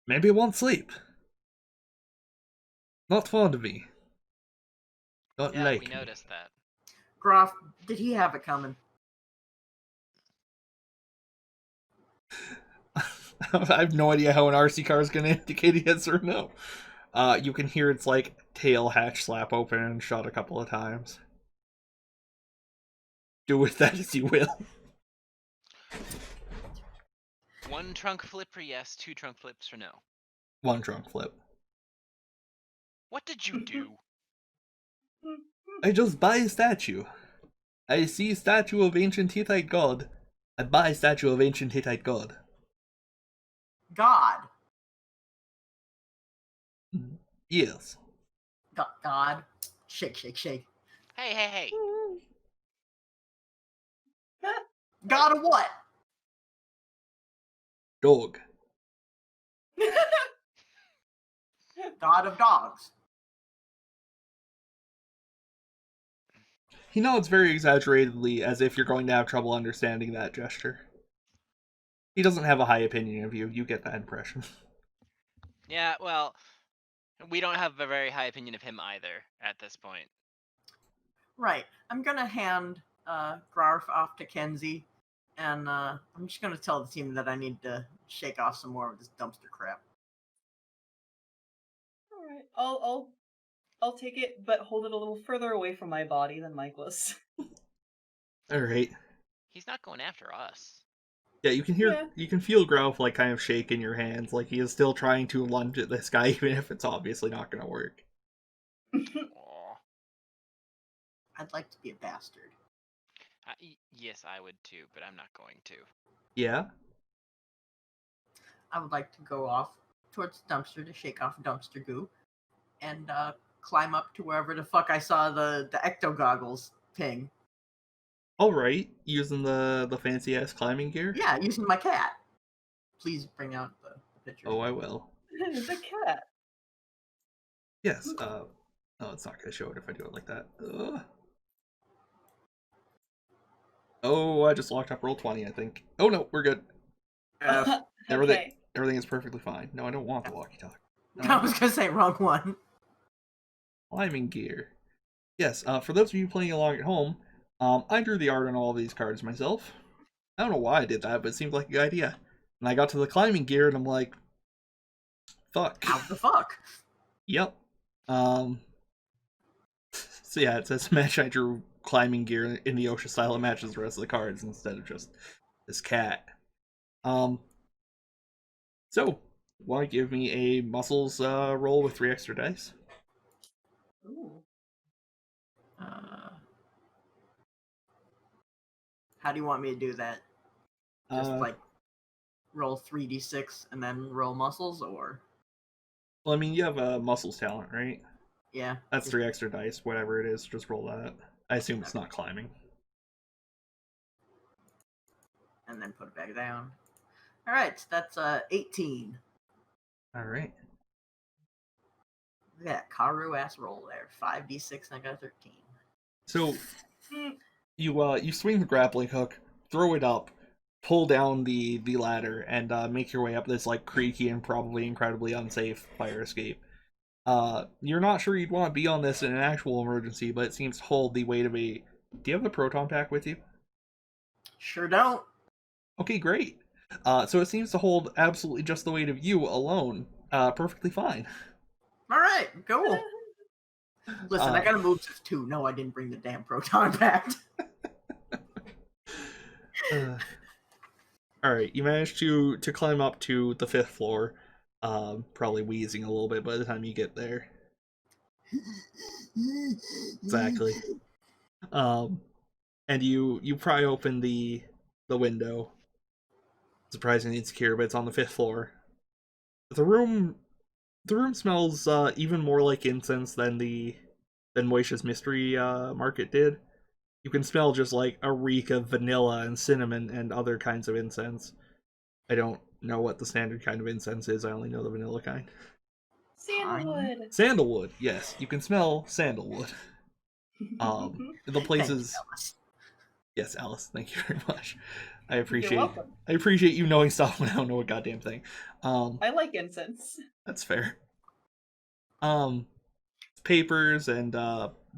Maybe it won't sleep. Not fond of me. Not Yeah, like we me. noticed that. Grarf, did he have it coming? I have no idea how an RC car is going to indicate yes or no. You can hear its tail hatch slap open and shut a couple of times. Do with that as you will. One trunk flip for yes, 2 trunk flips for no. One trunk flip. What did you do? I just buy a statue. I see a statue of ancient Hittite god. I buy a statue of ancient Hittite god. God. Yes. God. Shake, shake, shake. Hey, hey, hey. God of what? dog. God of dogs. He nods very exaggeratedly, as if you're going to have trouble understanding that gesture. He doesn't have a high opinion of you. You get that impression. Yeah, well, we don't have a very high opinion of him either at this point. Right. I'm gonna hand Grarf off to Kenzie, and I'm just gonna tell the team that I need to shake off some more of this dumpster crap. All right, I'll take it, but hold it a little further away from my body than Mike was. All right. He's not going after us. Yeah, you can hear, you can feel Growth like kind of shake in your hands, like he is still trying to lunge at this guy, even if it's obviously not going to work. Aw. I'd like to be a bastard. Yes, I would too, but I'm not going to. Yeah? I would like to go off towards the dumpster to shake off dumpster goo, and climb up to wherever the fuck I saw the ecto goggles ping. All right, using the fancy ass climbing gear. Yeah, using my cat. Please bring out the picture. Oh, I will. The cat. Yes. Oh, it's not gonna show it if I do it like that. Ugh. Oh, I just locked up roll 20. I think. Oh no, we're good. Okay. Everything is perfectly fine. No, I don't want the walkie-talkie. I was gonna say wrong one. Climbing gear. Yes. For those of you playing along at home, I drew the art on all of these cards myself. I don't know why I did that, but it seemed like a good idea. And I got to the climbing gear, and I'm like, fuck. How the fuck? Yep. So yeah, it says match. I drew climbing gear in the OSHA style. It matches the rest of the cards instead of just this cat. So, want to give me a muscles roll with 3 extra dice? Ooh. How do you want me to do that? Just like roll 3d6 and then roll muscles, or? Well, I mean, you have a muscles talent, right? Yeah. That's 3 extra dice, whatever it is. Just roll that. I assume it's not climbing. And then put it back down. All right, that's 18. All right. Look at that Karu ass roll there. 5d6 and I got a 13. So you swing the grappling hook, throw it up, pull down the ladder, and make your way up this like creaky and probably incredibly unsafe fire escape. You're not sure you'd want to be on this in an actual emergency, but it seems to hold the weight of a... Do you have the proton pack with you? Sure don't. Okay, great. So it seems to hold absolutely just the weight of you alone. Perfectly fine. All right, cool. Listen, I got a move too. No, I didn't bring the damn proton pack. Alright, you managed to climb up to the 5th floor. Probably wheezing a little bit by the time you get there. Exactly. And you pry open the window. Surprisingly insecure, but it's on the 5th floor. The room smells even more like incense than Moisha's Mystery Market did. You can smell just like a reek of vanilla and cinnamon and other kinds of incense. I don't know what the standard kind of incense is. I only know the vanilla kind. Sandalwood. Sandalwood, yes. You can smell sandalwood. The place is... Yes, Alice, thank you very much. I appreciate you knowing stuff when I don't know a goddamn thing. I like incense. That's fair. Papers and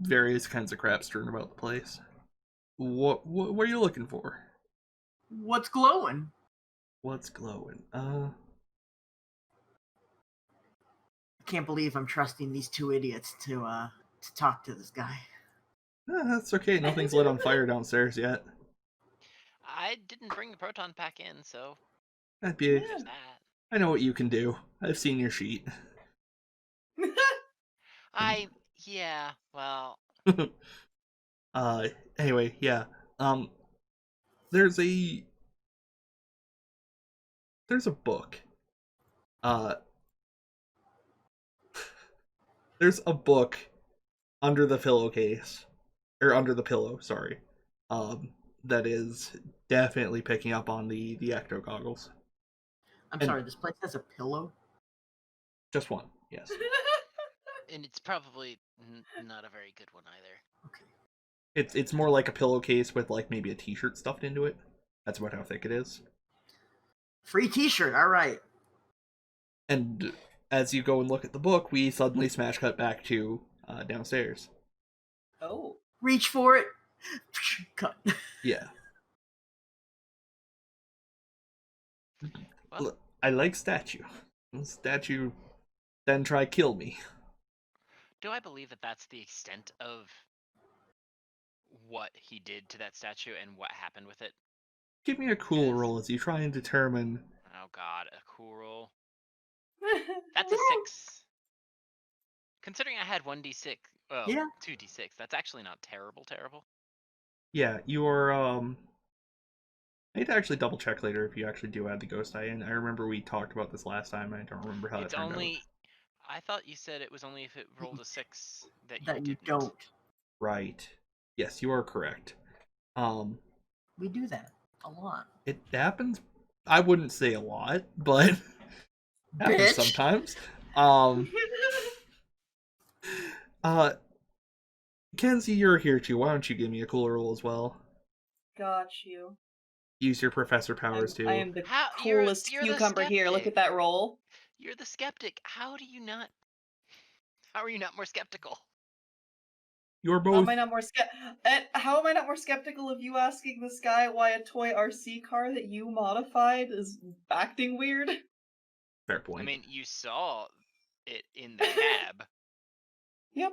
various kinds of crap strewn about the place. What are you looking for? What's glowing? What's glowing? I can't believe I'm trusting these two idiots to talk to this guy. That's okay. Nothing's lit on fire downstairs yet. I didn't bring the proton pack in, so That'd be... there's that. I know what you can do. I've seen your sheet. Yeah, well... Anyway, yeah. There's a book. There's a book under the pillowcase. Or under the pillow, sorry. That is definitely picking up on the ecto goggles. I'm And- sorry, this place has a pillow? Just one, yes. And it's probably not a very good one either. Okay. It's more like a pillowcase with like maybe a t-shirt stuffed into it. That's about how thick it is. Free t-shirt, alright. And as you go and look at the book, we suddenly smash cut back to downstairs. Oh. Reach for it. Cut. Yeah. Well, Look, I like statue. Statue then try kill me. do I believe that that's the extent of what he did to that statue and what happened with it? Give me a cool Yes. roll as you try and determine. Oh god, a cool roll. That's a 6. Considering I had 1d6, well, Yeah. 2d6, that's actually not terrible. Yeah, you are I need to actually double check later if you actually do add the ghost eye in. I remember we talked about this last time. I don't remember how It's that turned only. out. I thought you said it was only if it rolled a 6 that you That you didn't. don't. Right. Yes, you are correct. We do that a lot. It happens. I wouldn't say a lot, but happens Bitch. sometimes. Kenzie, you're here too. Why don't you give me a cool roll as well? Got you. Use your professor powers too. I am the How- you're coolest the cucumber here. Look skeptic. at that roll. You're the skeptic. How do you not? How are you not more skeptical? You're How both. am I not more how am I not more skeptical of you asking this guy why a toy RC car that you modified is acting weird? Fair point. I mean, you saw it in the cab. Yep.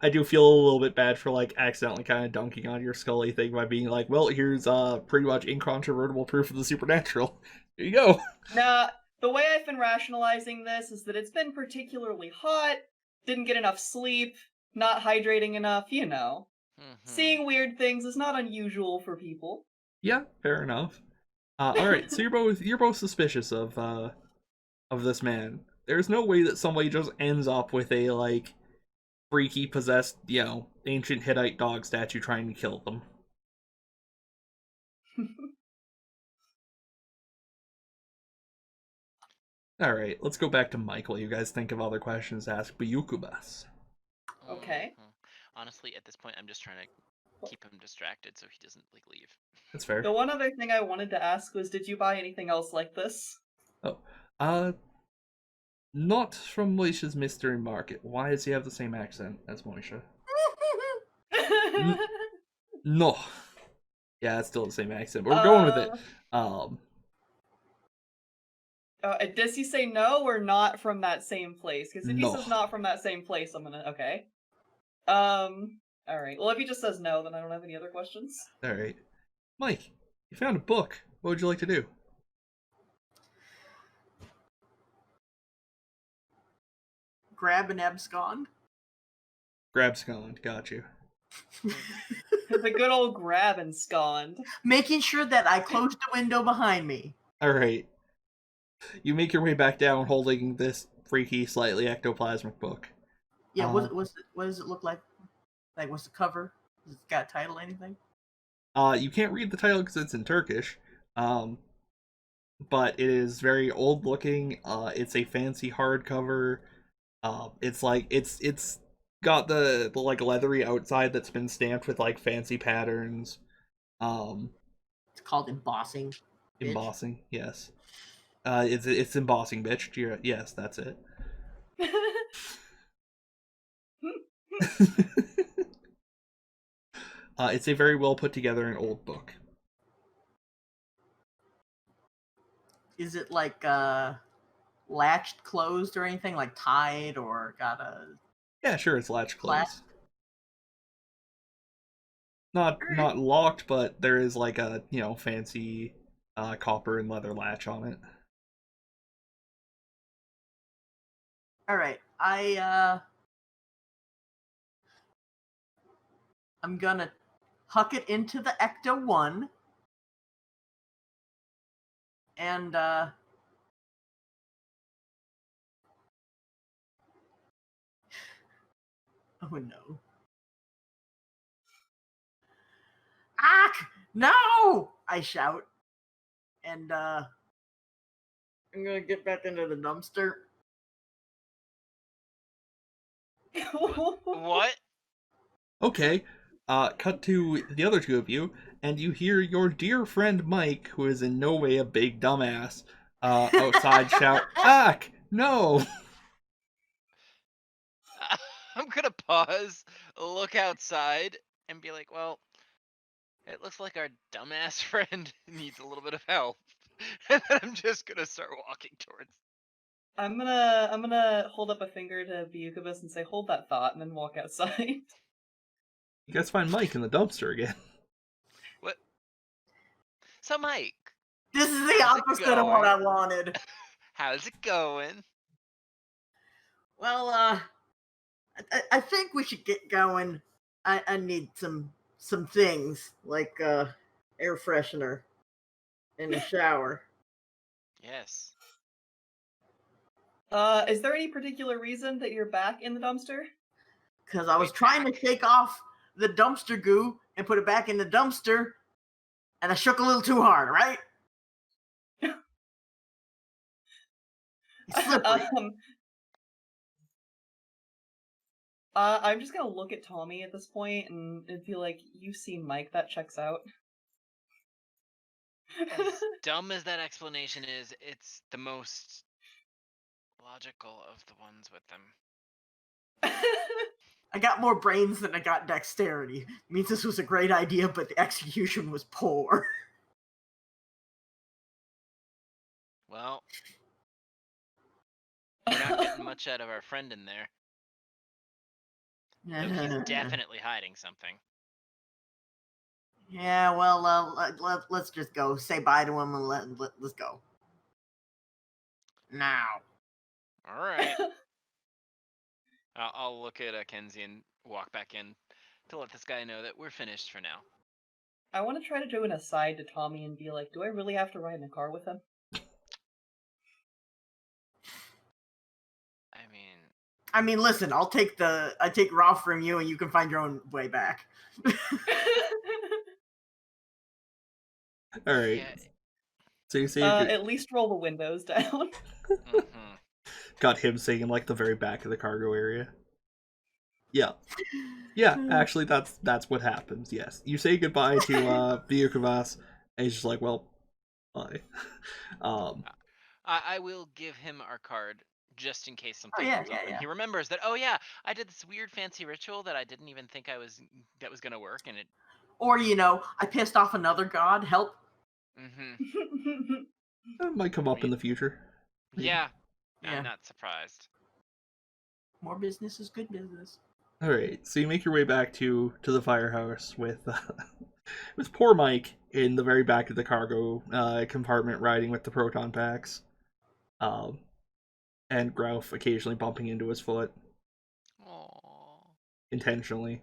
I do feel a little bit bad for like accidentally kind of dunking on your Scully thing by being like, well, here's pretty much incontrovertible proof of the supernatural. Here you go. Nah, the way I've been rationalizing this is that it's been particularly hot, didn't get enough sleep, not hydrating enough, you know. Mhm. Seeing weird things is not unusual for people. Yeah, fair enough. All right, so you're both suspicious of this man. There's no way that somebody just ends up with a like freaky possessed, ancient Hittite dog statue trying to kill them. All right, let's go back to Michael. You guys think of other questions to ask Buyukubas. Okay. Mhm. Honestly, at this point, I'm just trying to keep him distracted so he doesn't like leave. That's fair. The one other thing I wanted to ask was, did you buy anything else like this? Oh, not from Moisha's Mystery Market. Why does he have the same accent as Moisha? No. Yeah, it's still the same accent, but we're going with it. Does he say no or not from that same place? Because if he No. says not from that same place, I'm gonna... Okay. Alright. Well, if he just says no, then I don't have any other questions. All right. Mike, you found a book. What would you like to do? Grab and abscond. Grab Scotland. Got you. The good old grab and scond. Making sure that I close the window behind me. All right. You make your way back down holding this freaky, slightly ectoplasmic book. Yeah, what does it look like? Like, what's the cover? Has it got a title, anything? You can't read the title because it's in Turkish. But it is very old looking. It's a fancy hardcover. It's like it's got the like leathery outside that's been stamped with like fancy patterns. It's called embossing. Bitch. Embossing, yes. It's embossing, bitch. Yes, that's it. It's a very well put together and old book. Is it like latched closed or anything? Like tied or got a... Yeah, sure, it's latch Clasp? closed. Not locked, but there is like a fancy copper and leather latch on it. All right, I'm gonna huck it into the Ecto 1 and oh no. Ah! No! I shout. And I'm gonna get back into the dumpster. What? Okay. Cut to the other two of you, and you hear your dear friend Mike, who is in no way a big dumbass, outside shout, "Ack! No!" I'm gonna pause, look outside, and be like, well, it looks like our dumbass friend needs a little bit of help. And then I'm just gonna start walking towards. I'm gonna hold up a finger to Bukubus and say, "Hold that thought," and then walk outside. You guys find Mike in the dumpster again. What? So, Mike, This is the how's it opposite of what I going? wanted. How's it going? Well, I think we should get going. I need some things like air freshener and a shower. Yes. Is there any particular reason that you're back in the dumpster? Because I was Wait, trying to back? shake off the dumpster goo and put it back in the dumpster, and I shook a little too hard, right? It's slippery. I'm just gonna look at Tommy at this point and feel like, "You've seen Mike, that checks out." As dumb as that explanation is, it's the most logical of the ones with them. I got more brains than I got dexterity. It means this was a great idea, but the execution was poor. Well, we're not getting much out of our friend in there. Though he's definitely hiding something. Yeah, well, let's just go. Say bye to him and let's go. Now. All right. I'll look at Kenzie and walk back in to let this guy know that we're finished for now. I want to try to do an aside to Tommy and be like, "Do I really have to ride in a car with him?" I mean, Listen, I take Ralph from you, and you can find your own way back. All right. yeah. So you say At least roll the windows down. Mhm. got him sitting in like the very back of the cargo area. Yeah. Yeah, actually that's what happens, yes. You say goodbye to Vyukavas, and he's just like, well, bye. I will give him our card just in case something yeah, comes up, yeah, and yeah. he remembers that. Oh yeah, I did this weird fancy ritual that I didn't even think that was gonna work, and it. Or I pissed off another god. Help. Mm-hmm. That might come up in the future. Maybe. Yeah, Yeah. I'm not surprised. More business is good business. All right, so you make your way back to the firehouse with with poor Mike in the very back of the cargo compartment, riding with the proton packs, and Grouf occasionally bumping into his foot Aww. Hey, intentionally.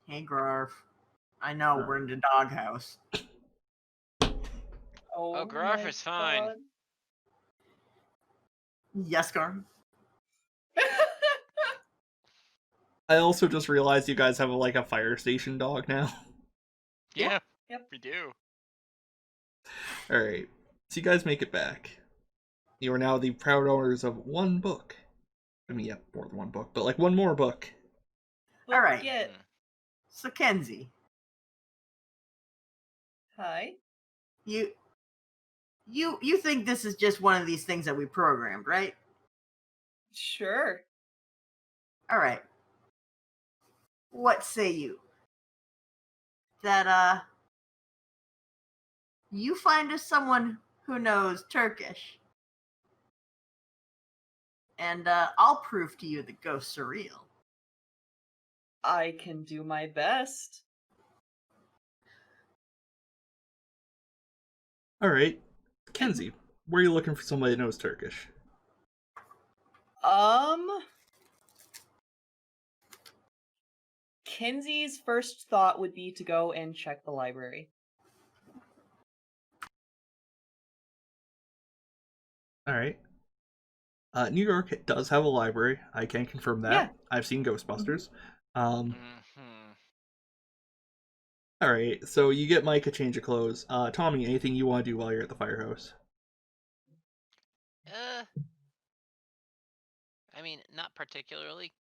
Grarf. I know we're in the doghouse. Oh, Grarf my is fine. God. Yes, Garf. I also just realized you guys have like a fire station dog now. Yeah. Yep. We do. All right, so you guys make it back. You are now the proud owners of one book. I mean, yeah, more than one book, but like one more book. All right. Yeah. So, Kenzie, Hi. you think this is just one of these things that we programmed, right? Sure. All right. What say you? That you find us someone who knows Turkish, and I'll prove to you that ghosts are real. I can do my best. All right, Kenzie, where are you looking for somebody that knows Turkish? Kenzie's first thought would be to go and check the library. All right. New York does have a library. I can confirm that. Yeah. I've seen Ghostbusters. Mm-hmm. All right. So you get Mike a change of clothes. Tommy, anything you want to do while you're at the firehouse? I mean, not particularly.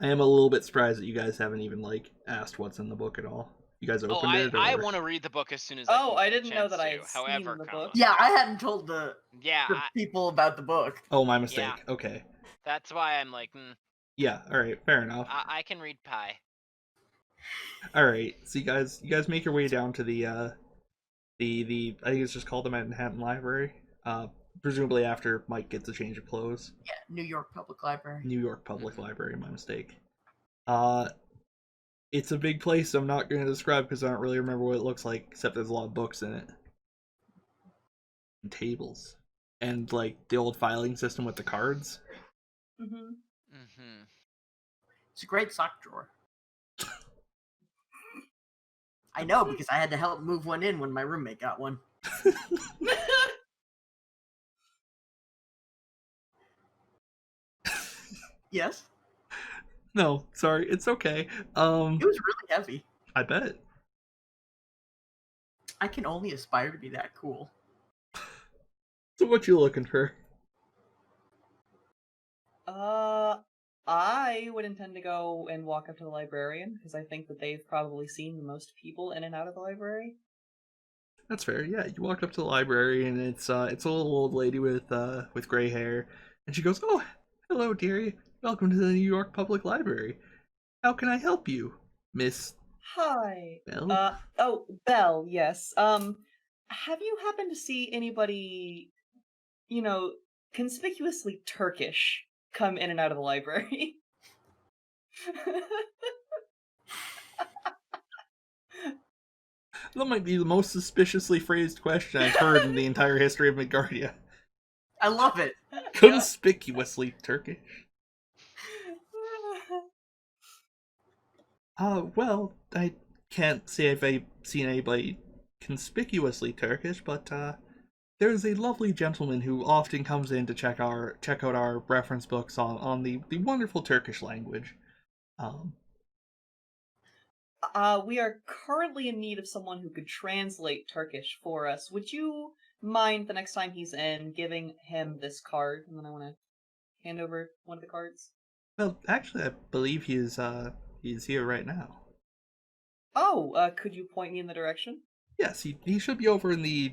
I am a little bit surprised that you guys haven't even like asked what's in the book at all. You guys Oh, opened it, I or want to read the book as soon as Oh, can I get a didn't know chance that I to. had However, seen the comma. book. Yeah, I hadn't told the Yeah, people about the book. oh, my mistake. Yeah. Okay, that's why I'm like, yeah, all right, fair enough. I can read pie. All right, so you guys make your way down to the I think it's just called the Manhattan Library. Presumably after Mike gets a change of clothes. Yeah, New York Public Library. New York Public Library, my mistake. Uh, it's a big place. I'm not going to describe because I don't really remember what it looks like, except there's a lot of books in it, and tables, and like the old filing system with the cards. Mm-hmm. Mm-hmm. It's a great sock drawer. I know because I had to help move one in when my roommate got one. Yes, No, sorry, it's okay. it was really heavy. I bet. I can only aspire to be that cool. So what you looking for? I would intend to go and walk up to the librarian because I think that they've probably seen the most people in and out of the library. That's fair. Yeah, you walk up to the library and it's a little old lady with gray hair, and she goes, "Oh, hello, dearie. Welcome to the New York Public Library. How can I help you, Miss Hi. Bell?" Oh, Belle, yes. Have you happened to see anybody, conspicuously Turkish come in and out of the library? That might be the most suspiciously phrased question I've heard in the entire history of Midgardia. I love it. Conspicuously Turkish. Well, I can't say if I've seen anybody conspicuously Turkish, but there's a lovely gentleman who often comes in to check out our reference books on the wonderful Turkish language. Um, We are currently in need of someone who could translate Turkish for us. Would you mind the next time he's in giving him this card? And then I want to hand over one of the cards. well, actually, I believe he's here right now. Oh, could you point me in the direction? Yes, he should be over in the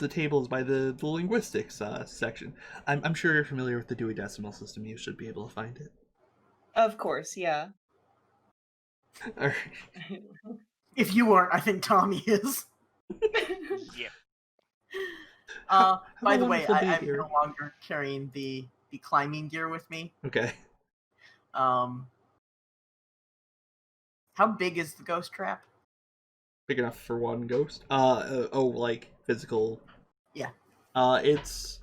tables by the linguistics section. I'm sure you're familiar with the Dewey Decimal System. You should be able to find it. Of course, yeah. All right. If you weren't, I think Tommy is. Yep. Have By a the way, wonderful day, I'm dear. no longer carrying the climbing gear with me. Okay. How big is the ghost trap? Big enough for one ghost. Like physical. Yeah. It's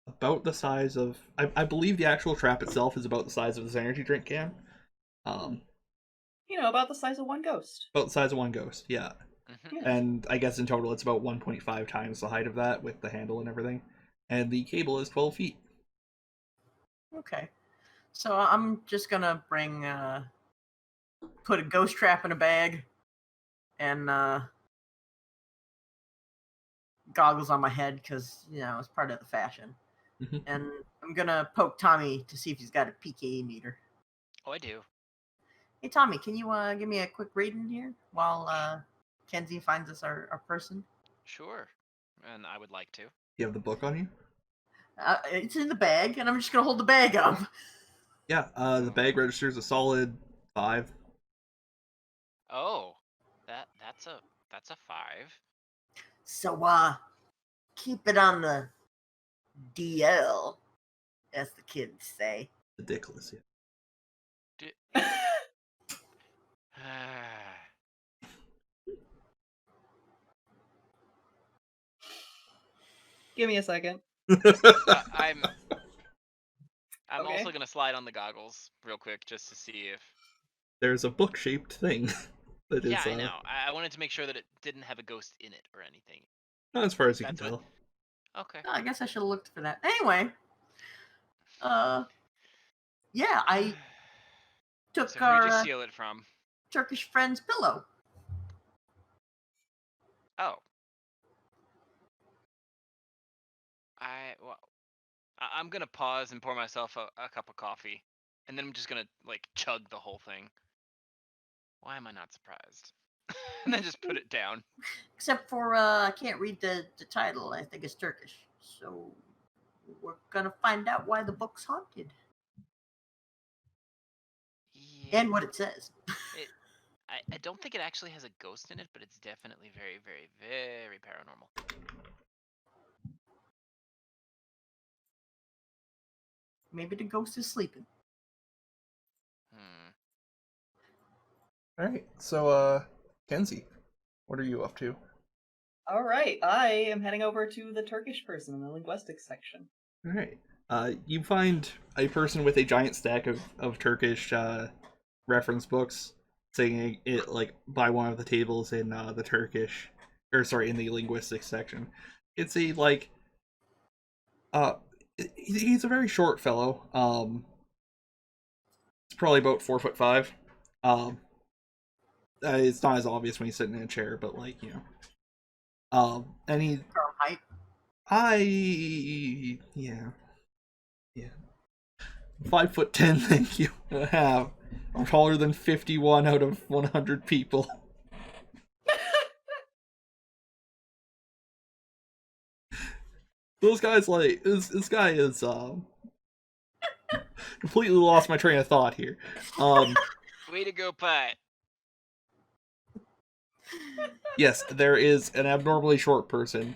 about the size of. I believe the actual trap itself is about the size of this energy drink can. About the size of one ghost. About the size of one ghost. Yeah. Yeah. And I guess in total it's about 1.5 times the height of that with the handle and everything. And the cable is 12 feet. Okay. So I'm just gonna put a ghost trap in a bag and goggles on my head because it's part of the fashion. Mhm. And I'm gonna poke Tommy to see if he's got a PKE meter. Oh, I do. Hey Tommy, can you give me a quick reading here while Kenzie finds us our person? Sure. And I would like to. You have the book on you? It's in the bag, and I'm just gonna hold the bag up. Yeah, the bag registers a solid 5. Oh, that's a 5. So keep it on the DL, as the kids say. Ridiculous, yeah. Give me a second. I'm Okay. also gonna slide on the goggles real quick just to see if. There's a book-shaped thing that is. Yeah, I know. I wanted to make sure that it didn't have a ghost in it or anything. Not as far as you can That's what- tell. Okay. I guess I should have looked for that. Anyway, yeah, I took So who'd you our steal it from? Turkish friend's pillow. Oh, I'm gonna pause and pour myself a cup of coffee, and then I'm just gonna like chug the whole thing. Why am I not surprised? And then just put it down. Except for I can't read the title. I think it's Turkish. So we're gonna find out why the book's haunted Yeah, and what it says. it. I don't think it actually has a ghost in it, but it's definitely very, very, very paranormal. Maybe the ghost is sleeping. Hmm. Alright, so, Kenzie, what are you up to? All right, I am heading over to the Turkish person in the linguistics section. Alright. You find a person with a giant stack of Turkish reference books saying it like by one of the tables in the Turkish in the linguistics section. It's a like uh he's a very short fellow. It's probably about 4'5". It's not as obvious when he's sitting in a chair, but like, you know. And he From height. yeah. 5'10", thank you. I'm taller than 51 out of 100 people. Those guys like this guy is completely lost my train of thought here. Way to go, Pat. Yes, there is an abnormally short person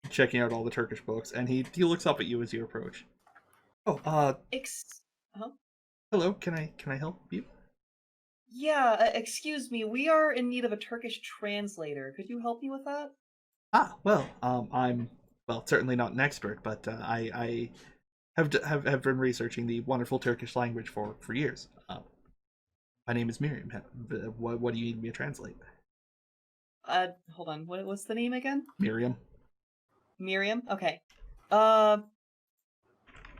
checking out all the Turkish books, and he looks up at you as you approach. Oh, Huh? hello. Can I help you? Yeah, excuse me. We are in need of a Turkish translator. Could you help me with that? Well, I'm certainly not an expert, but I have been researching the wonderful Turkish language for years. My name is Miriam. What do you need me to translate? Hold on. What's the name again? Miriam. Miriam? Okay.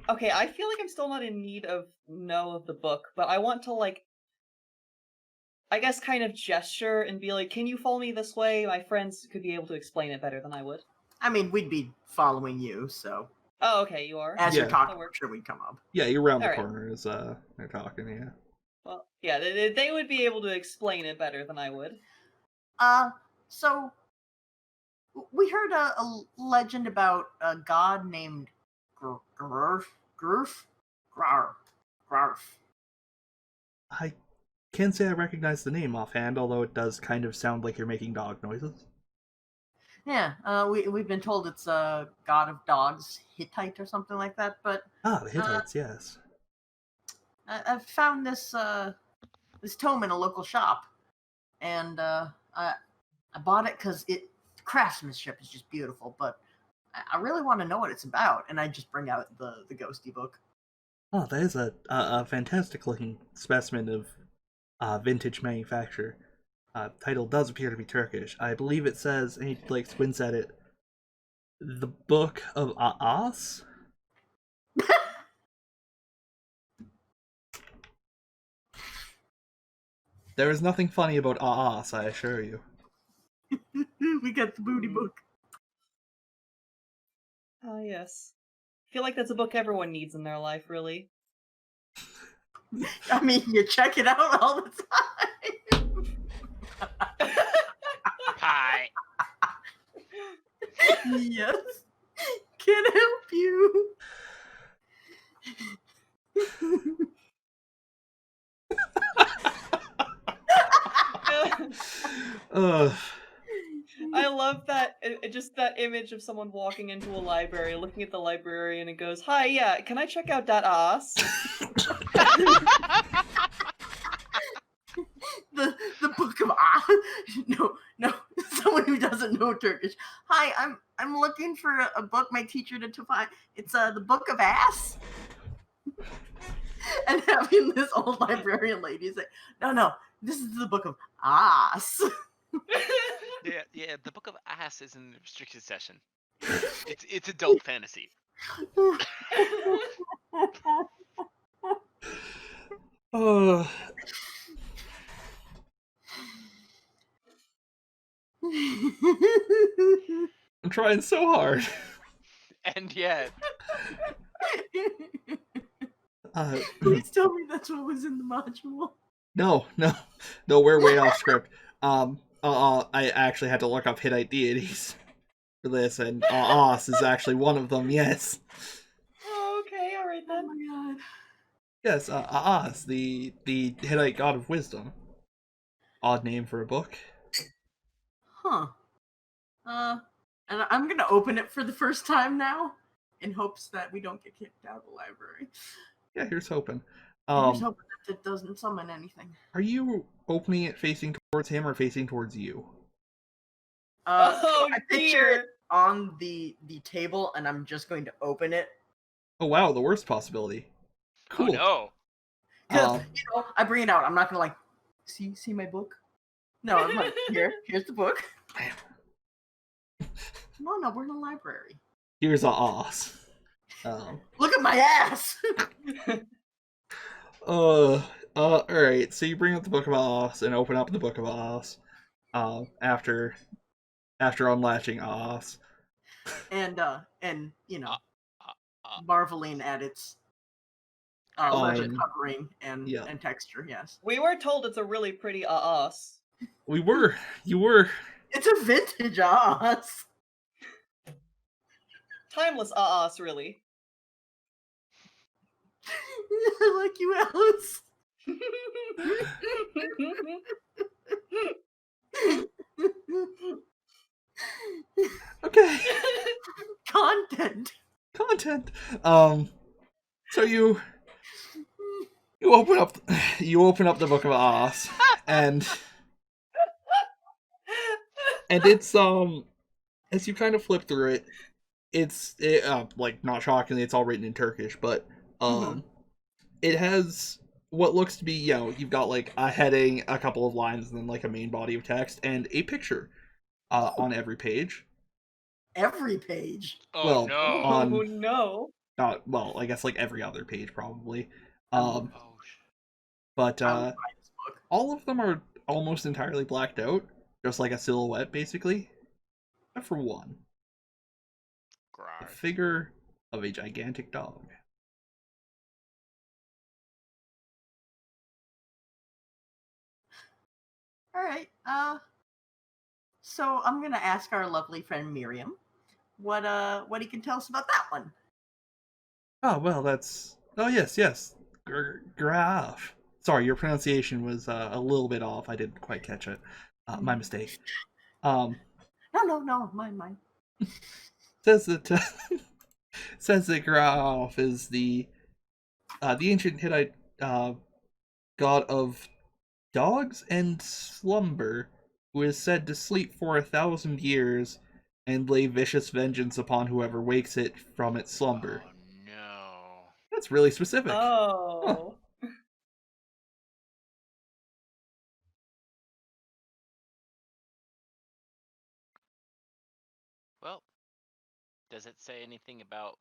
Okay, I feel like I'm still not in need of the book, but I want to, like, I guess kind of gesture and be like, can you follow me this way? My friends could be able to explain it better than I would. I mean, we'd be following you, so Oh, okay, you are? as Yeah. you're talking, I'm sure we'd come up. Yeah, you're around the Alright. corner as they're talking. Yeah. Well, yeah, they would be able to explain it better than I would. So we heard a legend about a god named Grurf. I can't say I recognize the name offhand, although it does kind of sound like you're making dog noises. Yeah, we've been told it's a god of dogs, Hittite or something like that. But The Hittites, yes. I found this this tome in a local shop, and I bought it because the craftsmanship is just beautiful. But I really want to know what it's about, and I just bring out the ghosty book. Oh, that is a fantastic looking specimen of vintage manufacture. Title does appear to be Turkish. I believe it says, and he like squints at it, the Book of Aas? There is nothing funny about Aas, I assure you. We got the booty book. Ah, yes. I feel like that's a book everyone needs in their life, really. I mean, you check it out all the time. Hi. Yes. Can help you. I love that, just that image of someone walking into a library, looking at the librarian and goes, "Hi, yeah, can I check out that ass?" the book of no, someone who doesn't know Turkish. Hi, I'm looking for a book my teacher to find. It's the Book of Ass. And having this old librarian lady say, no, this is the Book of Ass. Yeah. The Book of Ass is in the restricted session. It's adult fantasy. Oh. I'm trying so hard. And yet, Uh, Please tell me that's what was in the module. no, we're way off script. I actually had to look up Hittite deities for this, and Aas is actually one of them. Yes, Oh, okay, all right Oh then. my god. yes, Aas, the Hittite god of wisdom. Odd name for a book. Huh. And I'm gonna open it for the first time now, in hopes that we don't get kicked out of the library. Yeah, here's hoping. Here's hoping that it doesn't summon anything. Are you opening it facing towards him or facing towards you? Oh, I picture dear. it on the table, and I'm just going to open it. Oh wow, the worst possibility. Cool. oh no. Because, I bring it out. I'm not gonna like, see my book? No, I'm like, here's the book. No, we're in a library. Here's Aas. Look at my ass! Alright, so you bring up the Book of Aas and open up the Book of Aas. After unlatching Aas. and you know, Uh, marveling at its legend covering and texture, yes. We were told it's a really pretty us. You were. It's a vintage ass. Timeless us, really. I like you, Alice. Okay. Content. So you open up the Book of Aas, and it's as you kind of flip through it, it's like, not shockingly, it's all written in Turkish, but it has what looks to be, you've got like a heading, a couple of lines, and then like a main body of text and a picture on every page. Every page. Oh Well, no. Oh no. Well, I guess like every other page probably. Oh, But I would buy this book. all of them are almost entirely blacked out, just like a silhouette, basically, except for one. A Grr. figure of a gigantic dog. All right. So I'm gonna ask our lovely friend Miriam what he can tell us about that one. Oh well, that's yes. Graph. Sorry, your pronunciation was a little bit off. I didn't quite catch it. My mistake. No, mine. Says that Graph is the ancient Hittite god of dogs and slumber, who is said to sleep for 1,000 years and lay vicious vengeance upon whoever wakes it from its slumber. Oh no. That's really specific. Oh. Well, does it say anything about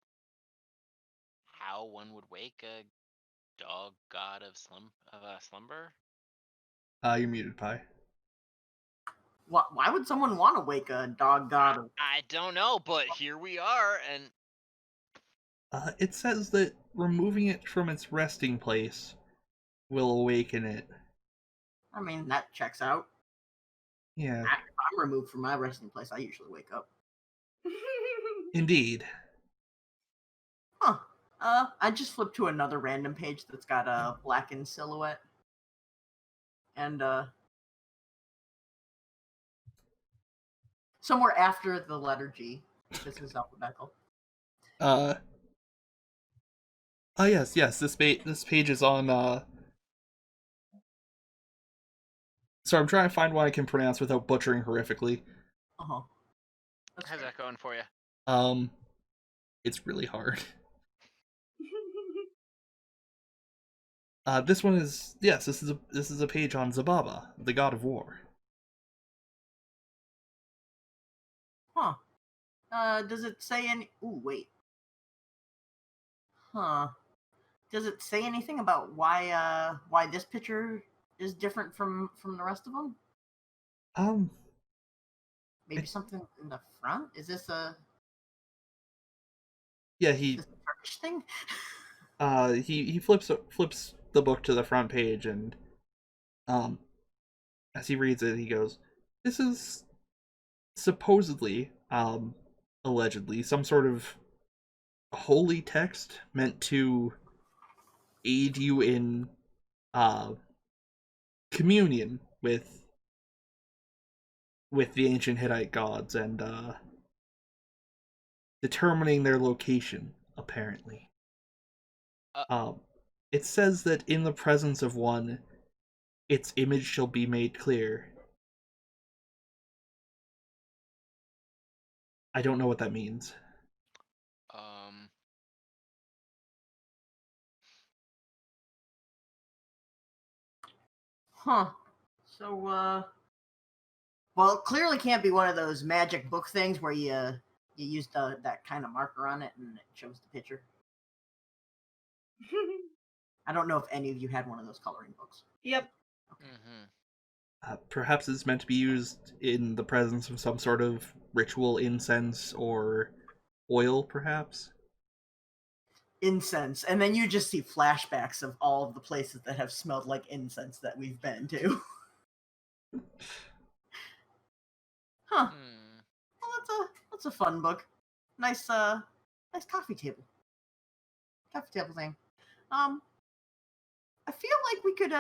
how one would wake a dog god of slumber? You're muted, Pi. Why would someone want to wake a dog god of... I don't know, but here we are, and It says that removing it from its resting place will awaken it. I mean, that checks out. Yeah, If I'm removed from my resting place, I usually wake up. indeed. Huh. I just flipped to another random page that's got a blackened silhouette. And, somewhere after the letter G. This is alphabetical. Oh yes. This page is on. So I'm trying to find one I can pronounce without butchering horrifically. Uh-huh. how's that going for you? It's really hard. This one is This is a page on Zababa, the god of war. Huh. Does it say any... Ooh, wait. Huh. Does it say anything about why this picture is different from the rest of them? Maybe something in the front? Is this a Yeah, Turkish thing? he flips the book to the front page, and um as he reads it, he goes, "This is supposedly, allegedly, some sort of holy text meant to aid you in uh communion with the ancient Hittite gods and determining their location, apparently. Uh, Um, it says that in the presence of one, its image shall be made clear. I don't know what that means. um, Huh. So, well, it clearly can't be one of those magic book things where you use that kind of marker on it and it shows the picture. I don't know if any of you had one of those coloring books. Yep. mhm. Perhaps it's meant to be used in the presence of some sort of ritual incense or oil, perhaps. Incense, and then you just see flashbacks of all of the places that have smelled like incense that we've been to. Huh. Hmm. Well, that's a fun book. Nice nice coffee table thing. I feel like we could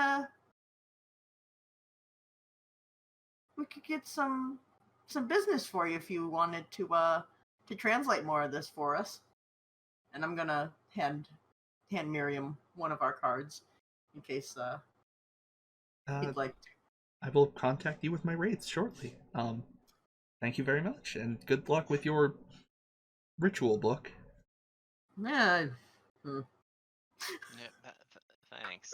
get some business for you if you wanted to translate more of this for us. And I'm gonna hand Miriam one of our cards in case Uh, he'd like to. I will contact you with my rates shortly. Thank you very much, and good luck with your ritual book. Yeah. Yeah, thanks.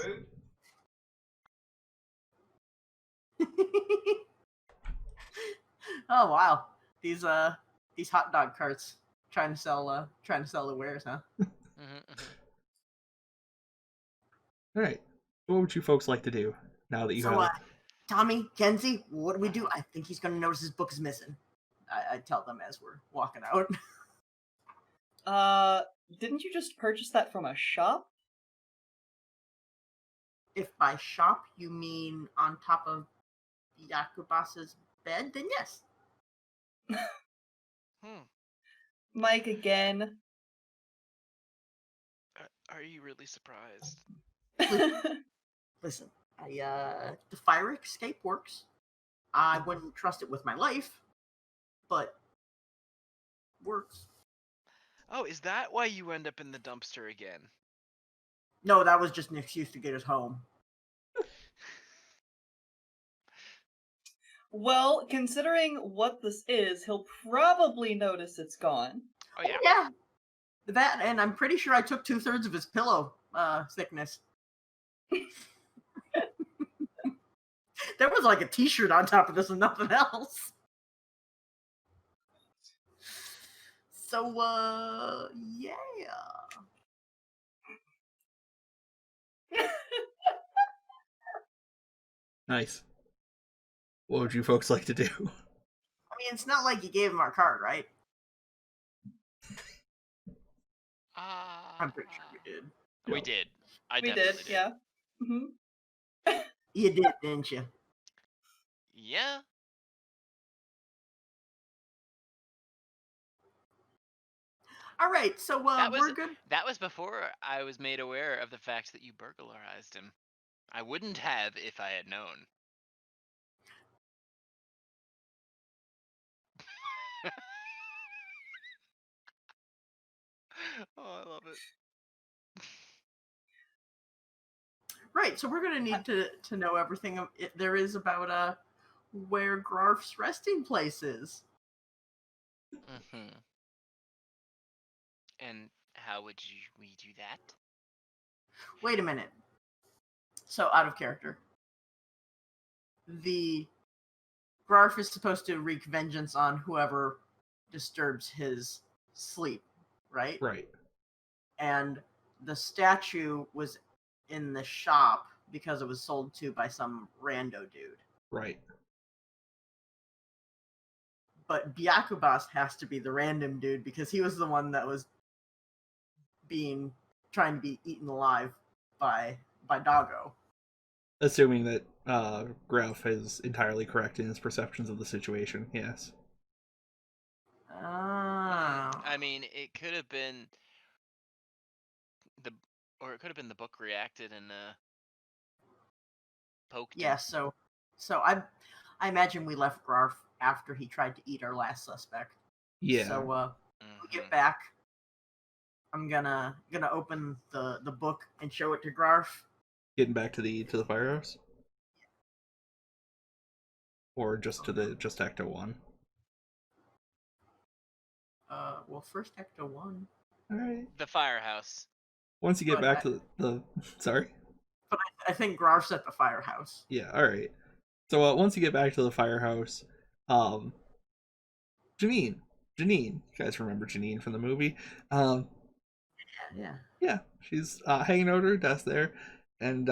Oh wow. These hot dog carts trying to sell the wares, huh? Mhm. All right, what would you folks like to do now that you So have? Tommy, Kenzie, what do we do? I think he's gonna notice his book is missing. I tell them as we're walking out. Didn't you just purchase that from a shop? If by shop you mean on top of Yakubas's bed, then yes. Hmm. Mike again. Are you really surprised? Listen, the fire escape works. I wouldn't trust it with my life, but works. Oh, is that why you end up in the dumpster again? No, that was just an excuse to get us home. Well, considering what this is, he'll probably notice it's gone. Oh yeah. Yeah, that, and I'm pretty sure I took 2/3 of his pillow thickness. There was like a T-shirt on top of this and nothing else. So, yeah. Nice. What would you folks like to do? I mean, it's not like you gave him our card, right? I'm pretty sure we did. We did. I We definitely did, did. yeah. Mm-hmm. You did, didn't you? Yeah. All right, so we're good. That was before I was made aware of the fact that you burglarized him. I wouldn't have if I had known. Oh, I love it. Right, so we're gonna need to know everything there is about where Grarf's resting place is. Mhm. And how would we do that? Wait a minute. So out of character. The Grarf is supposed to wreak vengeance on whoever disturbs his sleep, right? Right. And the statue was in the shop because it was sold to by some rando dude. Right. but Byakubas has to be the random dude because he was the one that was trying to be eaten alive by Doggo. Assuming that Graf is entirely correct in his perceptions of the situation, yes. Oh. I mean, it could have been the book reacted and poked him. Yeah, so I imagine we left Graf after he tried to eat our last suspect. Yeah. So we get back. I'm gonna open the book and show it to Graf. Getting back to the firehouse? Or just to Ecto 1? Well, first Ecto 1. Alright. The firehouse. Once you get back to the sorry? But I think Graf's at the firehouse. Yeah, alright. So once you get back to the firehouse, Janine, you guys remember Janine from the movie? Yeah, she's hanging out at her desk there, and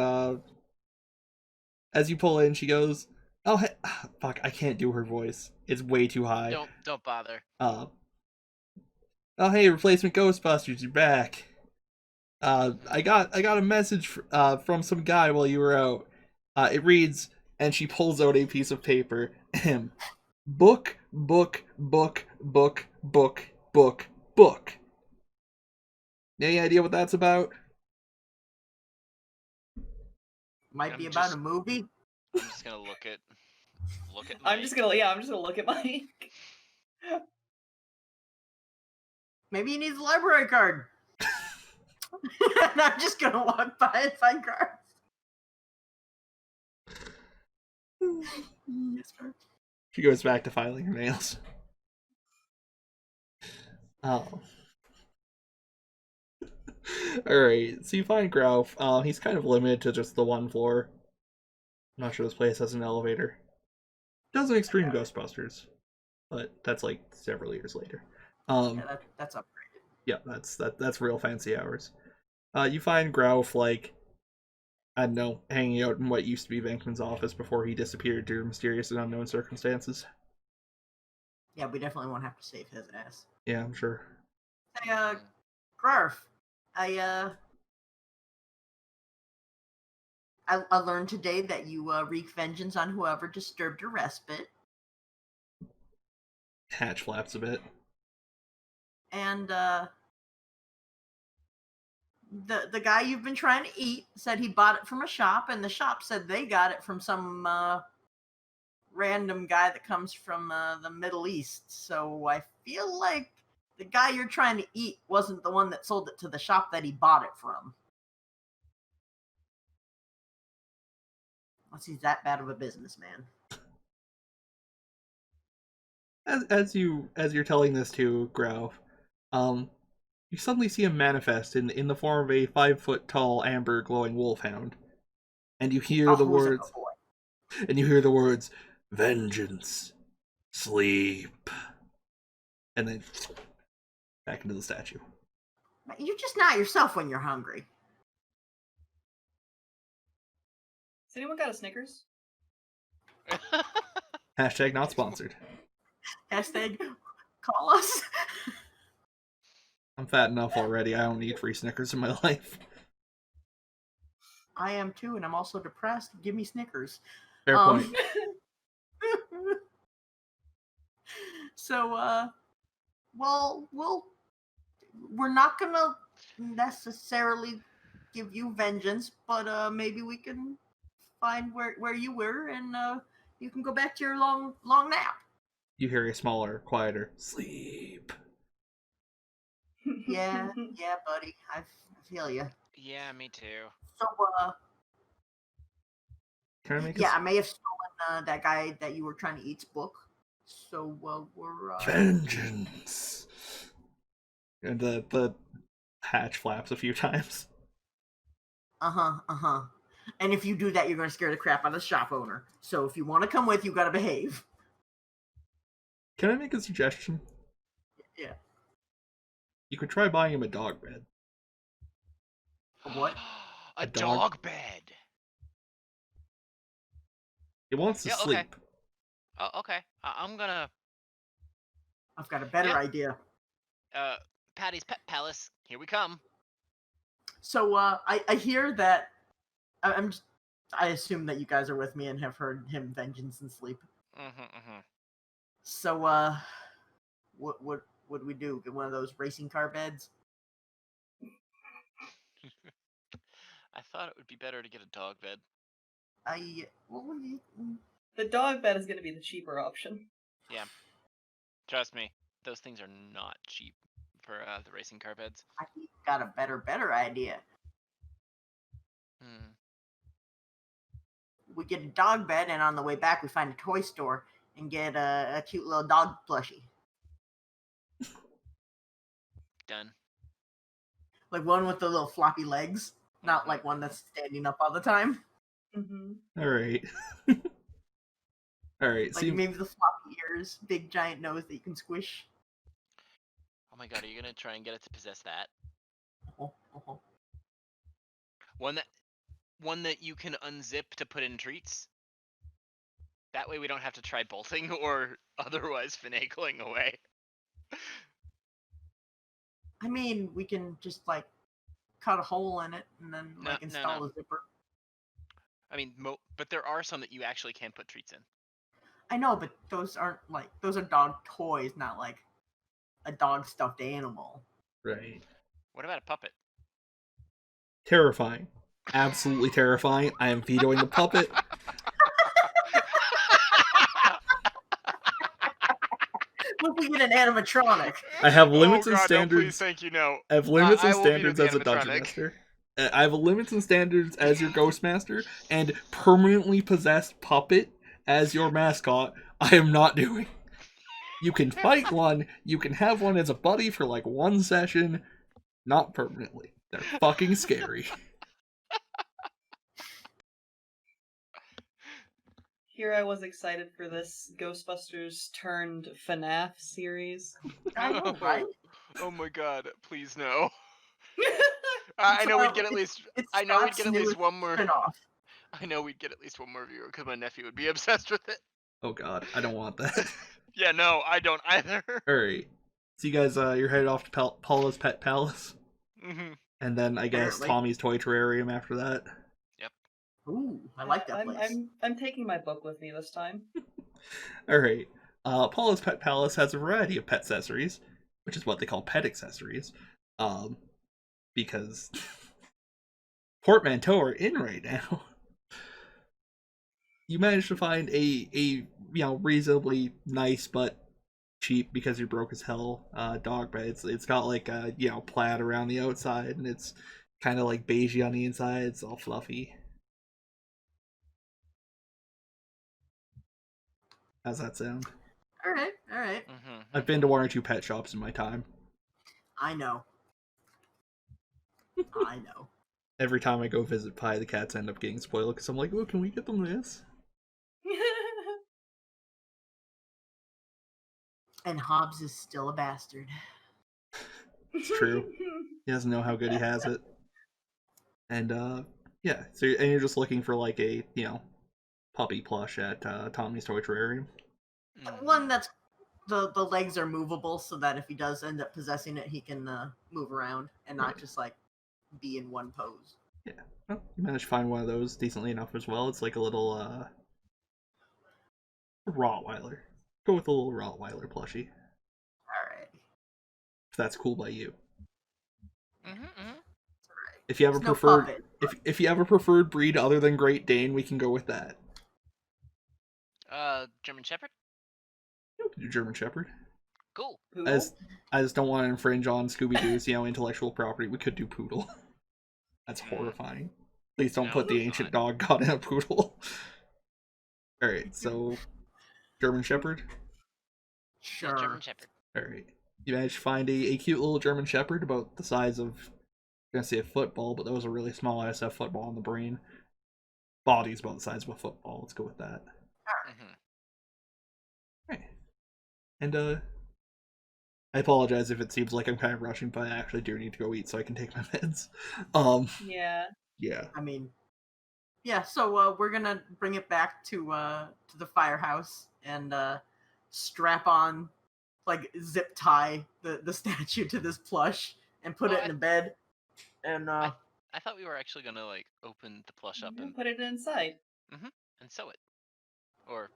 as you pull in, she goes, "Oh, hey, fuck! I can't do her voice; it's way too high." Don't bother. Oh, hey, replacement Ghostbusters, you're back. I got a message from some guy while you were out. It reads, and she pulls out a piece of paper. Book. Any idea what that's about? Might be about a movie. I'm just gonna look at Mike. I'm just gonna look at Mike. Maybe he needs a library card. And I'm just gonna walk by and find Graf. Yes, Graf. She goes back to filing her nails. Oh. Alright, so you find Graf. He's kind of limited to just the one floor. I'm not sure this place has an elevator. Does an Extreme Ghostbusters, but that's like several years later. Yeah, that's upgraded. Yeah, that's real fancy hours. You find Graf, like, I don't know, hanging out in what used to be Venkman's office before he disappeared due to mysterious and unknown circumstances. Yeah, we definitely won't have to save his ass. Yeah, I'm sure. Hey, Graf, I learned today that you wreak vengeance on whoever disturbed your respite. Hatch flaps a bit. And the guy you've been trying to eat said he bought it from a shop, and the shop said they got it from some random guy that comes from the Middle East. So I feel like the guy you're trying to eat wasn't the one that sold it to the shop that he bought it from. Unless he's that bad of a businessman. As you're telling this to Graf, you suddenly see him manifest in the form of a 5-foot tall amber glowing wolfhound, and you hear the words, vengeance, sleep, and then back into the statue. You're just not yourself when you're hungry. Has anyone got a Snickers? Hashtag not sponsored. Hashtag call us. I'm fat enough already. I don't need free Snickers in my life. I am too, and I'm also depressed. Give me Snickers. Fair point. So, we're not gonna necessarily give you vengeance, but maybe we can find where you were, and you can go back to your long nap. You hear a smaller, quieter sleep. Yeah, buddy. I feel you. Yeah, me too. So, Can I make I may have stolen that guy that you were trying to eat's book. So, we're vengeance. And the hatch flaps a few times. And if you do that, you're gonna scare the crap out of the shop owner. So if you want to come with, you gotta behave. Can I make a suggestion? Yeah. You could try buying him a dog bed. What? A dog bed. He wants to sleep. Oh, okay. I'm gonna I've got a better Yeah. idea. Patty's Pet Palace. Here we come. So I hear that I assume that you guys are with me and have heard him vengeance and sleep. So what would we do? Get one of those racing car beds? I thought it would be better to get a dog bed. The dog bed is going to be the cheaper option. Yeah. Trust me, those things are not cheap for the racing car beds. I got a better idea. We get a dog bed, and on the way back, we find a toy store and get a cute little dog plushie. Done. Like one with the little floppy legs, not like one that's standing up all the time. All right. All right. Like maybe the floppy ears, big giant nose that you can squish. Oh my god, are you gonna try and get it to possess that? Uh-huh. One that you can unzip to put in treats? That way we don't have to try bolting or otherwise finagling away. I mean, we can just like cut a hole in it and then install a zipper. I mean, but there are some that you actually can put treats in. I know, but those are dog toys, not like a dog stuffed animal. Right. What about a puppet? Terrifying. Absolutely terrifying. I am vetoing the puppet. What if we get an animatronic? I have limits and standards. No, please, thank you, no. I have limits and standards as a dungeon master. I have limits and standards as your ghost master, and permanently possessed puppet as your mascot. I am not doing. You can fight one. You can have one as a buddy for like one session, not permanently. They're fucking scary. Here I was excited for this Ghostbusters turned FNAF series. I know, right? Oh my god, please no. I know we'd get at least. I know we'd get at least one more. I know we'd get at least one more viewer because my nephew would be obsessed with it. Oh god, I don't want that. Yeah, no, I don't either. Alright. So you guys, you're headed off to Paula's Pet Palace? And then, I guess, Tommy's Toy Terrarium after that? Yep. Ooh, I like that place. I'm taking my book with me this time. Alright. Paula's Pet Palace has a variety of pet accessories, which is what they call pet accessories. Because portmanteau are in right now. You managed to find a reasonably nice but cheap because you're broke as hell dog bed. It's got like a plaid around the outside and it's kind of like beigey on the inside. It's all fluffy. How's that sound? All right. I've been to one or two pet shops in my time. I know. I know. Every time I go visit Pie, the cats end up getting spoiled because I'm like, oh, can we get them this? And Hobbs is still a bastard. It's true. He doesn't know how good he has it. And, yeah. So you're just looking for, like, a, puppy plush at Tommy's Toy Terrarium. One that's the legs are movable so that if he does end up possessing it, he can move around and not just, like, be in one pose. Yeah. Well, you managed to find one of those decently enough as well. It's like a little, Rottweiler. Go with a little Rottweiler plushie. Alright. If that's cool by you. Alright. If you have if you have a preferred breed other than Great Dane, we can go with that. German Shepherd? You can do German Shepherd. Cool. I just don't want to infringe on Scooby-Doo's, intellectual property. We could do Poodle. That's horrifying. Please don't put the ancient dog god in a poodle. Alright, so German Shepherd? Sure. Yeah, German Shepherd. Alright. You managed to find a cute little German Shepherd about the size of, I'm gonna say a football, but those are really small. I just have football on the brain. Body's about the size of a football. Let's go with that. Alright. And, I apologize if it seems like I'm kind of rushing, but I actually do need to go eat so I can take my meds. Yeah. I mean, yeah. So we're gonna bring it back to the firehouse and strap on like zip tie the statue to this plush and put Oh, it in the bed. And I thought we were actually gonna like open the plush up and Put it inside. and sew it, or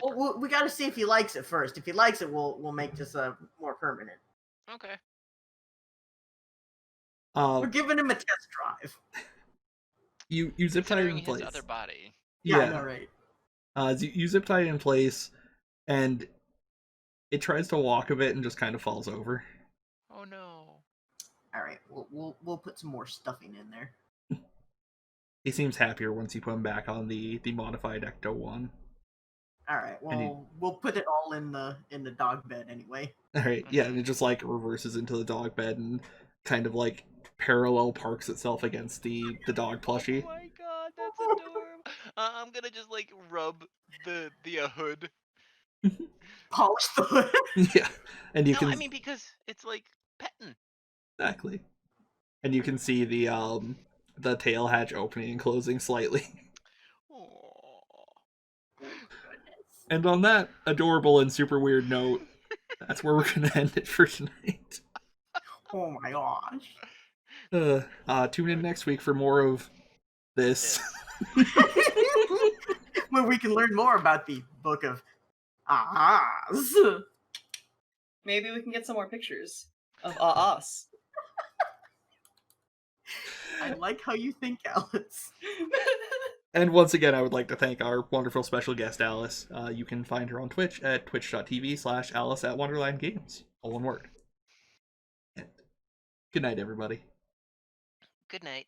well, zipper. we got to see if he likes it first. If he likes it, we'll make this more permanent. Okay. We're giving him a test drive. You zip tie it Considering in his place. other body. Yeah, I know, right? You zip tie it in place, and it tries to walk a bit and just kind of falls over. Oh no. All right, we'll put some more stuffing in there. He seems happier once you put him back on the modified Ecto one. All right, well we'll put it all in the dog bed anyway. All right, yeah, and it just like reverses into the dog bed and kind of like parallel parks itself against the dog plushie. Oh my god, that's adorable. I'm gonna just like rub the hood. Polish the hood. Yeah, and you No, can I mean because it's like petting. exactly, and you can see the tail hatch opening and closing slightly. Aww. And on that adorable and super weird note, that's where we're gonna end it for tonight. Oh my gosh. Tune in next week for more of this. Where we can learn more about the Book of Oz. Maybe we can get some more pictures of us. I like how you think, Alice. And once again, I would like to thank our wonderful special guest, Alice. You can find her on Twitch at twitch.tv/Alice at Wonderland Games. All one word. And good night, everybody. Good night.